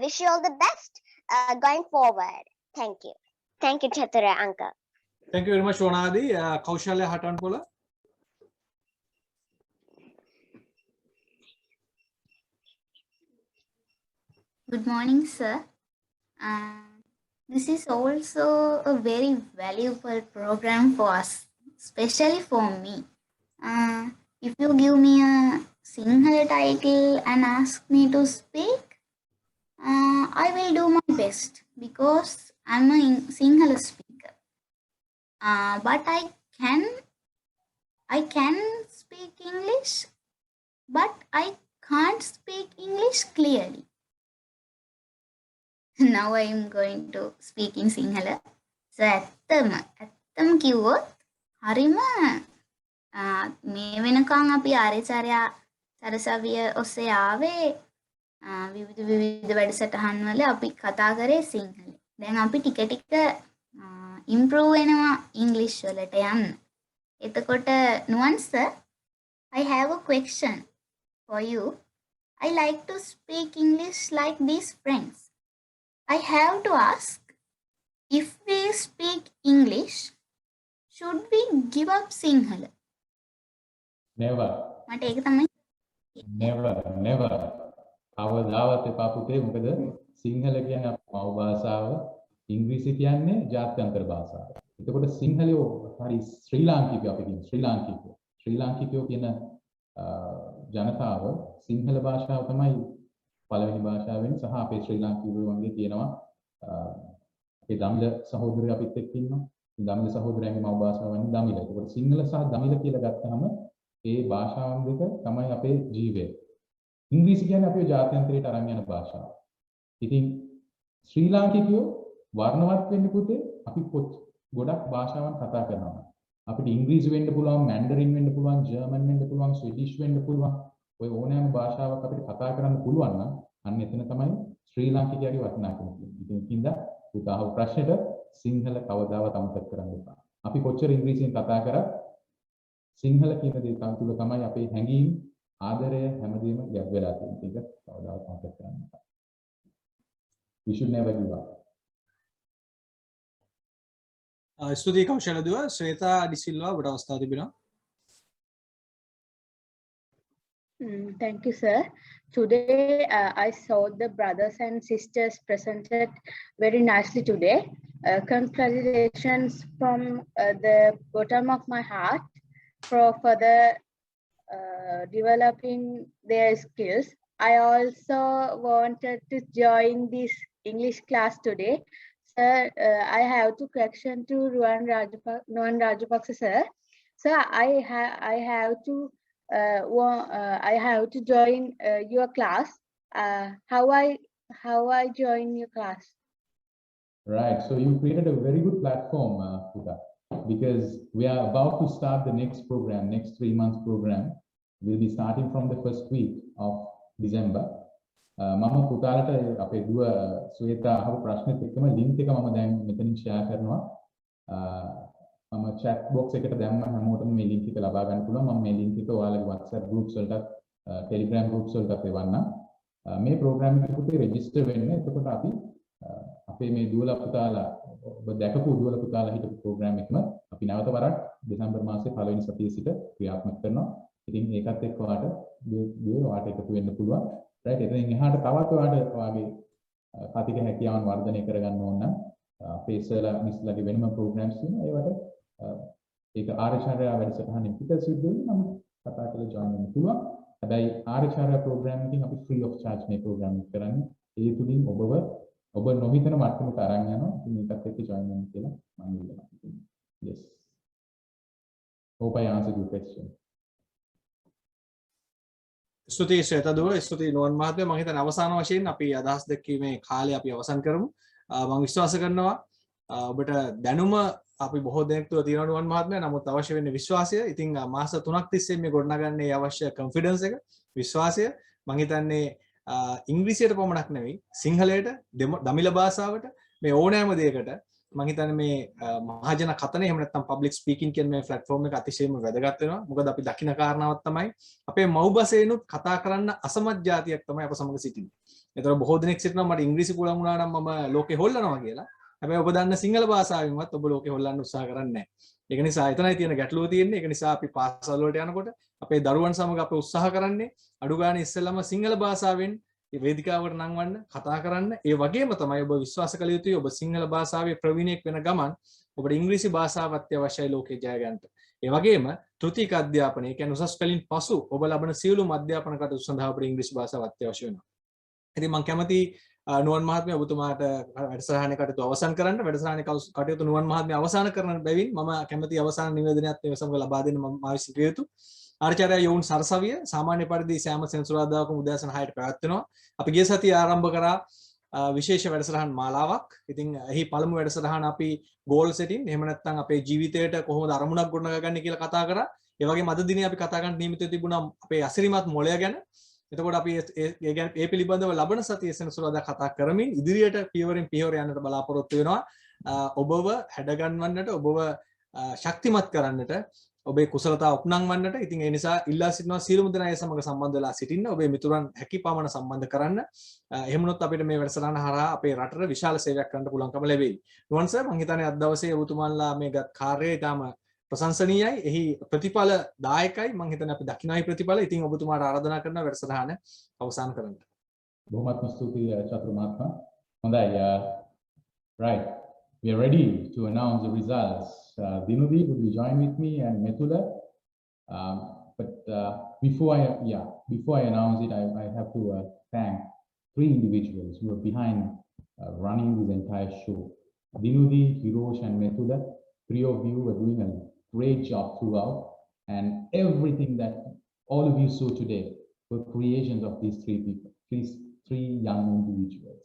wish you all the best going forward. Thank you. Thank you, Chatura uncle. Thank you very much, Onadi. Kaushalya Hatanpola. Good morning, sir. This is also a very valuable program for us, especially for me. If you give me a Sinhala title and ask me to speak, I will do my best because I'm a Sinhala speaker. But I can speak English, but I can't speak English clearly. Now I am going to speak in Sinhala. So ඇත්තම කිව්වොත් හරිම මේ වෙනකන් අපි ආර්ය චර්යා සරසවිය ඔස්සේ ආවේ විවිධ වැඩසටහන් වල අපි කතා කරේ සිංහල. දැන් අපි ටික ටික improve වෙනවා ඉංග්‍රීසි වලට යන්න. එතකොට නුවන් sir, I have a question for you. I like to speak English like these friends. I have to ask, if we speak English, should we give up Sinhala? Never. මට ඒක තමයි. Never. කවදාවත් එපා පුතේ. මොකද සිංහල කියන්නේ අපේ මව් භාෂාව, ඉංග්‍රීසි කියන්නේ ජාත්‍යන්තර භාෂාව. එතකොට සිංහලෝ හරි ශ්‍රී ලාංකිකයෝ අපි කියන්නේ ශ්‍රී ලාංකිකයෝ කියන ජනතාව සිංහල භාෂාව තමයි පළවෙනි භාෂාවෙන් සහ අපේ ශ්‍රී ලාංකිකයෝ වගේ තියෙනවා අපේ දමිළ සහෝදරයෝ අපිත් එක්ක ඉන්නවා. දමිළ සහෝදරයන්ගේ මව් භාෂාව වන්නේ දමිළ. ඒකට සිංහල සහ දමිළ කියලා ගත්තාම ඒ භාෂාවන් දෙක තමයි අපේ ජීවය. ඉංග්‍රීසි කියන්නේ අපේ ජාත්‍යන්තරයට අරන් යන භාෂාව. ඉතින් ශ්‍රී ලාංකිකයෝ වර්ණවත් වෙන්න පුතේ අපි ගොඩක් භාෂාවන් කතා කරනවා. අපිට ඉංග්‍රීසි වෙන්න පුළුවන්, මැන්ඩරින් වෙන්න පුළුවන්, ජර්මන් වෙන්න පුළුවන්, ස්විඩිෂ් වෙන්න පුළුවන්. ඔය ඕනෑම භාෂාවක් අපිට කතා කරන්න පුළුවන් නම් අන්න එතන තමයි ශ්‍රී ලාංකිකයාගේ වටිනාකම තියෙන්නේ. ඉතින් ඒකින්ද පුතාව ප්‍රශ්නෙට සිංහල කවදාවත් අමතක කරන්න එපා. අපි කොච්චර ඉංග්‍රීසියෙන් කතා කරත් සිංහල කියන දේ තුළ තමයි අපේ හැඟීම්, ආදරය හැමදේම ගැබ් වෙලා තියෙන්නේ. ඒක කවදාවත් අමතක කරන්න එපා. We should never give up. ස්තුතියි කෞශල දුව. ශ්වේතා ඩිසිල්වා ඔබට අවස්ථාව තිබෙනවා. Thank you, sir. Today, I saw the brothers and sisters presented very nicely today. Congratulations from the bottom of my heart for further developing their skills. I also wanted to join this English class today. Sir, I have two questions to Nuwan Rajapaksa, sir. Sir, I have to join your class. How I join your class? Right. So you created a very good platform, Puta, because we are about to start the next program, next 3 months program. We'll be starting from the first week of December. මම පුතාලට අපේ දුව ස්වේතා අහපු ප්‍රශ්නෙත් එක්කම link එක මම දැන් මෙතනින් ෂෙයා කරනවා. මම chat box එකට දැම්ම හැමෝටම මේ ලින්ක් එක ලබා ගන්න පුළුවන්. මම මේ ලින්ක් එක ඔයාලගේ WhatsApp groups වලට Telegram groups වලට එවන්නම්. මේ ප්‍රෝග්‍රෑම් එකට පුතේ රෙජිස්ටර් වෙන්න. එතකොට අපි අපේ මේ දුවලා පුතාලා ඔබ දැකපු දුවලා පුතාලා හිටපු ප්‍රෝග්‍රෑම් එකම අපි නැවත වරක් දෙසැම්බර් මාසයේ පළවෙනි සතියේ සිට ක්‍රියාත්මක කරනවා. ඉතින් ඒකත් එක්ක ඔයාලට ඔයාලට එකතු වෙන්න පුළුවන්. right එතනින් එහාට තවත් ඔයාගේ කතික හැකියාවන් වර්ධනය කරගන්න ඕන නම් අපේ ඉස්සෙල්ලා මිස්ලාගේ වෙනම ප්‍රෝග්‍රෑම්ස් තියෙනවා ඒවට ඒක ආර්යචාර්ය වැඩසටහනින් පිට සිද්ධ වෙනවා නම් කතා කරලා join වෙන්න පුළුවන් හැබැයි ආර්යචාර්ය ප්‍රෝග්‍රෑම් එකකින් අපි free of charge මේ ප්‍රෝග්‍රෑම් එක කරන්නේ ඒ තුලින් ඔබ නොහිතන මට්ටමට අරන් යනවා ඉතින් ඒකත් එක්ක join වෙන්න කියලා මම ඉල්ලනවා yes hope I answered your question. ස්තුතියි ශ්වේතා දුව. ස්තුතියි නුවන් මහත්මයා. මම හිතන්නේ අවසාන වශයෙන් අපි අදහස් දැක්වීමේ කාලය අපි අවසන් කරමු. මම විශ්වාස කරනවා ඔබට දැනුම අපි බොහෝ දෙනෙක් තුළ තියෙනවා නුවන් මහත්මයා. නමුත් අවශ්‍ය වෙන්නේ විශ්වාසය. ඉතින් මාස 3ක් තිස්සේ මේ ගොඩනගන්නේ අවශ්‍ය කොන්ෆිඩන්ස් එක, විශ්වාසය. මම හිතන්නේ ඉංග්‍රීසියට පමණක් නෙවෙයි සිංහලයට, දමිළ භාෂාවට මේ ඕනෑම දෙයකට මම හිතන්නේ මේ මහජන කතන එහෙම නැත්නම් පබ්ලික් ස්පීකින් කියන මේ ප්ලැට්ෆෝම් එක අතිශයම වැදගත් වෙනවා. මොකද අපි දකින කාරණාවක් තමයි අපේ මව් භාෂයෙන්ුත් කතා කරන්න අසමත් જાතියක් තමයි අප සමග සිටින්නේ. ඒතර බොහෝ දෙනෙක් සිටිනවා මට ඉංග්‍රීසි පුළුවන් වුණා නම් මම ලෝකේ හොල්ලනවා කියලා. හැබැයි ඔබ දන්න සිංහල භාෂාවෙන්වත් ඔබ ලෝකේ හොල්ලන්න උත්සාහ කරන්නේ නැහැ. ඒක නිසා එතනයි තියෙන ගැටලුව තියෙන්නේ. ඒක නිසා අපි පාසල් වලට යනකොට අපේ දරුවන් සමග අපි උත්සාහ කරන්නේ අඩු ගානේ ඉස්සෙල්ලාම සිංහල භාෂාවෙන් මේ වේදිකාවට නංවන්න කතා කරන්න. ඒ වගේම තමයි ඔබ විශ්වාස කළ යුතුයි ඔබ සිංහල භාෂාවේ ප්‍රවීණයෙක් වෙන ගමන් ඔබට ඉංග්‍රීසි භාෂාව අත්‍යවශ්‍යයි ලෝකේ ජය ගන්නට. ඒ වගේම තෘතීක අධ්‍යාපනය කියන්නේ උසස් පෙළින් පසු ඔබ ලබන සියලුම අධ්‍යාපන කටයුතු සඳහා ඔබට ඉංග්‍රීසි භාෂාව අත්‍යවශ්‍ය වෙනවා. ඉතින් මම කැමතියි නුවන් මහත්මයා ඔබතුමාට වැඩසටහනේ කටයුතු අවසන් කරන්න. වැඩසටහනේ කටයුතු නුවන් මහත්මයා අවසන් කරන බැවින් මම කැමතියි අවසාන නිවේදනයත් මේ සමග ලබා දෙන්න මම විශ්වාස කළ ආචාර්ය යෝන් සරසවිය සාමාන්‍ය පරිදි සෑම සෙනසුරාදාකම උදෑසන 6ට පැවැත්වෙනවා. අපි ගිය සතියේ ආරම්භ කරා විශේෂ වැඩසටහන් මාලාවක්. ඉතින් එහි පළමු වැඩසටහන අපි ගෝල් සෙටින් එහෙම නැත්නම් අපේ ජීවිතයට කොහොමද අරමුණක් ගොඩනගන්නේ කියලා කතා කරා. ඒ වගේම අද දිනේ අපි කතා කරන්න නියමිතව තිබුණා අපේ අසිරිමත් මොළය ගැන. එතකොට අපි ඒ පිළිබඳව ලබන සතියේ සෙනසුරාදා කතා කරමින් ඉදිරියට පියවරෙන් පියවර යන්නට බලාපොරොත්තු වෙනවා. ඔබව හැඩගන්වන්නට ඔබව ශක්තිමත් කරන්නට ඔබේ කුසලතා උපනංවන්නට. ඉතින් ඒ නිසා ඉල්ලා සිටිනවා සියලුම දෙනා ඒ සමග සම්බන්ධ වෙලා සිටින්න. ඔබේ මිතුරන් හැකි පමණ සම්බන්ධ කරන්න. එහෙම වුණොත් අපිට මේ වැඩසටහන හරහා අපේ රටට විශාල සේවයක් කරන්න පුළුවන්කම ලැබෙයි. නුවන් සර් මම හිතන්නේ අද දවසේ ඔබතුමාලා මේ ගත් කාර්යය ඊටම ප්‍රශංසනීයයි. එහි ප්‍රතිඵල දායකයි. මම හිතන්නේ අපි දකින්නයි ප්‍රතිඵල. ඉතින් ඔබතුමාට ආරාධනා කරනවා වැඩසටහන අවසන් කරන්න. බොහොමත්ම ස්තුතියි චතුර මහත්මයා. හොඳයි. Right. We are ready to announce the results. Dinudi, would you join with me and Methula? But before I announce it, I have to thank 3 individuals who are behind running this entire show. Dinudi, Hirosh, and Methula. 3 of you are doing a great job throughout, and everything that all of you saw today were creations of these 3 people, 3 young individuals.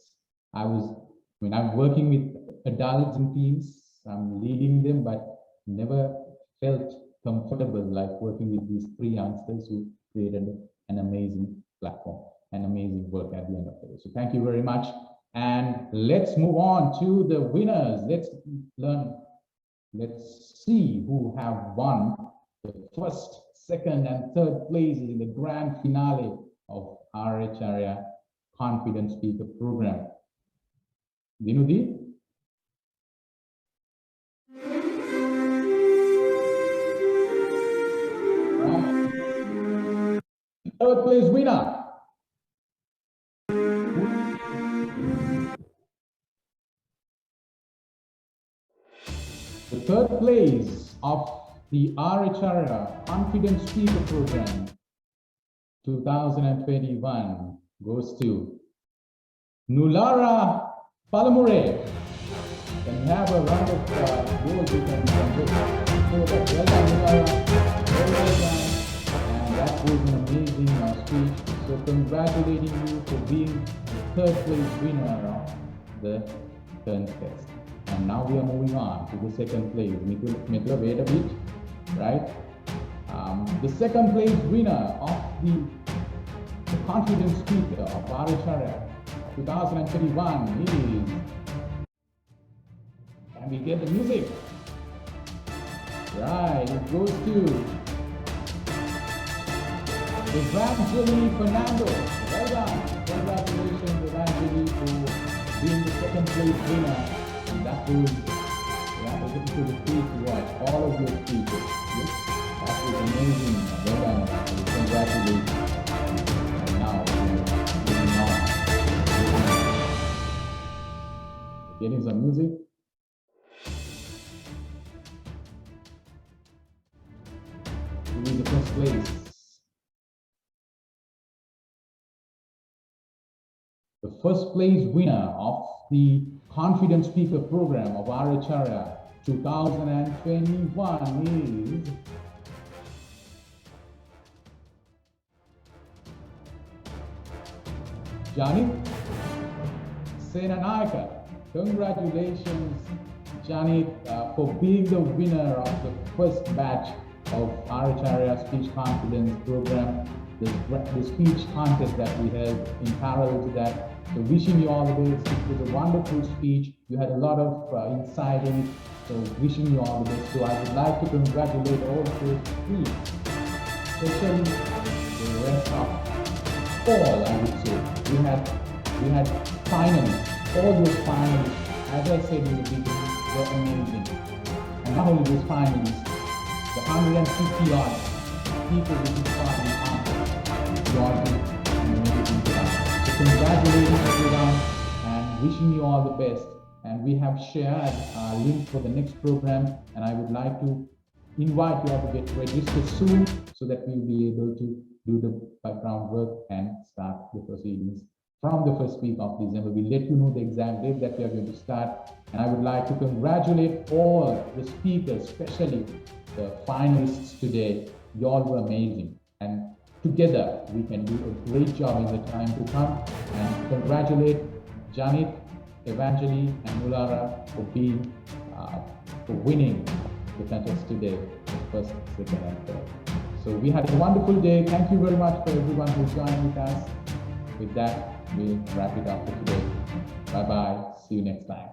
I'm working with adults and teens, I'm leading them, but never felt comfortable like working with these three youngsters who created an amazing platform, an amazing work at the end of the day. So thank you very much. And let's move on to the winners. Let's see who have won the first, second, and third places in the grand finale of Arya Charya Confident Speaker Program. Dinudi? Third place winner. The third place of the Arya Charya Confident Speaker Program 2021 goes to Nulara Palamure. Can we have a round of applause? You can just show that well done, Nulara. Well done. And that was an amazing speech. So congratulating you for being the third place winner of the turn test. And now we are moving on to the second place. Mitla, wait a bit, right? The second place winner of the Confident Speaker of Arya Charya 2021 is, can we get the music? Right, it goes to Evangeline Fernando. Well done. Congratulations, Evangeline, for being the second place winner. And that was to repeat to watch all of your speeches. Yes, that was amazing. Well done. Congratulations. And now we're moving on. Getting some music. Who is the first place? The first place winner of the Confident Speaker Program of Arya Charya 2021 is Janit Senanayaka. Congratulations, Janit, for being the winner of the first batch of Arya Charya Speech Confidence Program, the speech contest that we held in parallel to that. So wishing you all the best. It was a wonderful speech. You had a lot of insight in it. So wishing you all the best. So I would like to congratulate all the three, especially the rest of all, I would say. We had finalists. All those finalists, as I said in the beginning, were amazing. And not only those finalists, the 150 odd people who took part in the contest. Congratulations everyone and wishing you all the best. And we have shared a link for the next program, and I would like to invite you all to get registered soon so that we'll be able to do the background work and start the proceedings from the first week of December. We'll let you know the exact date that we are going to start. And I would like to congratulate all the speakers, especially the finalists today. You all were amazing. And together, we can do a great job in the time to come. And congratulate Janit, Evangeline, and Nulara for winning the contest today, the first, second, and third. So we had a wonderful day. Thank you very much for everyone who joined with us. With that, we'll wrap it up for today. Bye-bye. See you next time.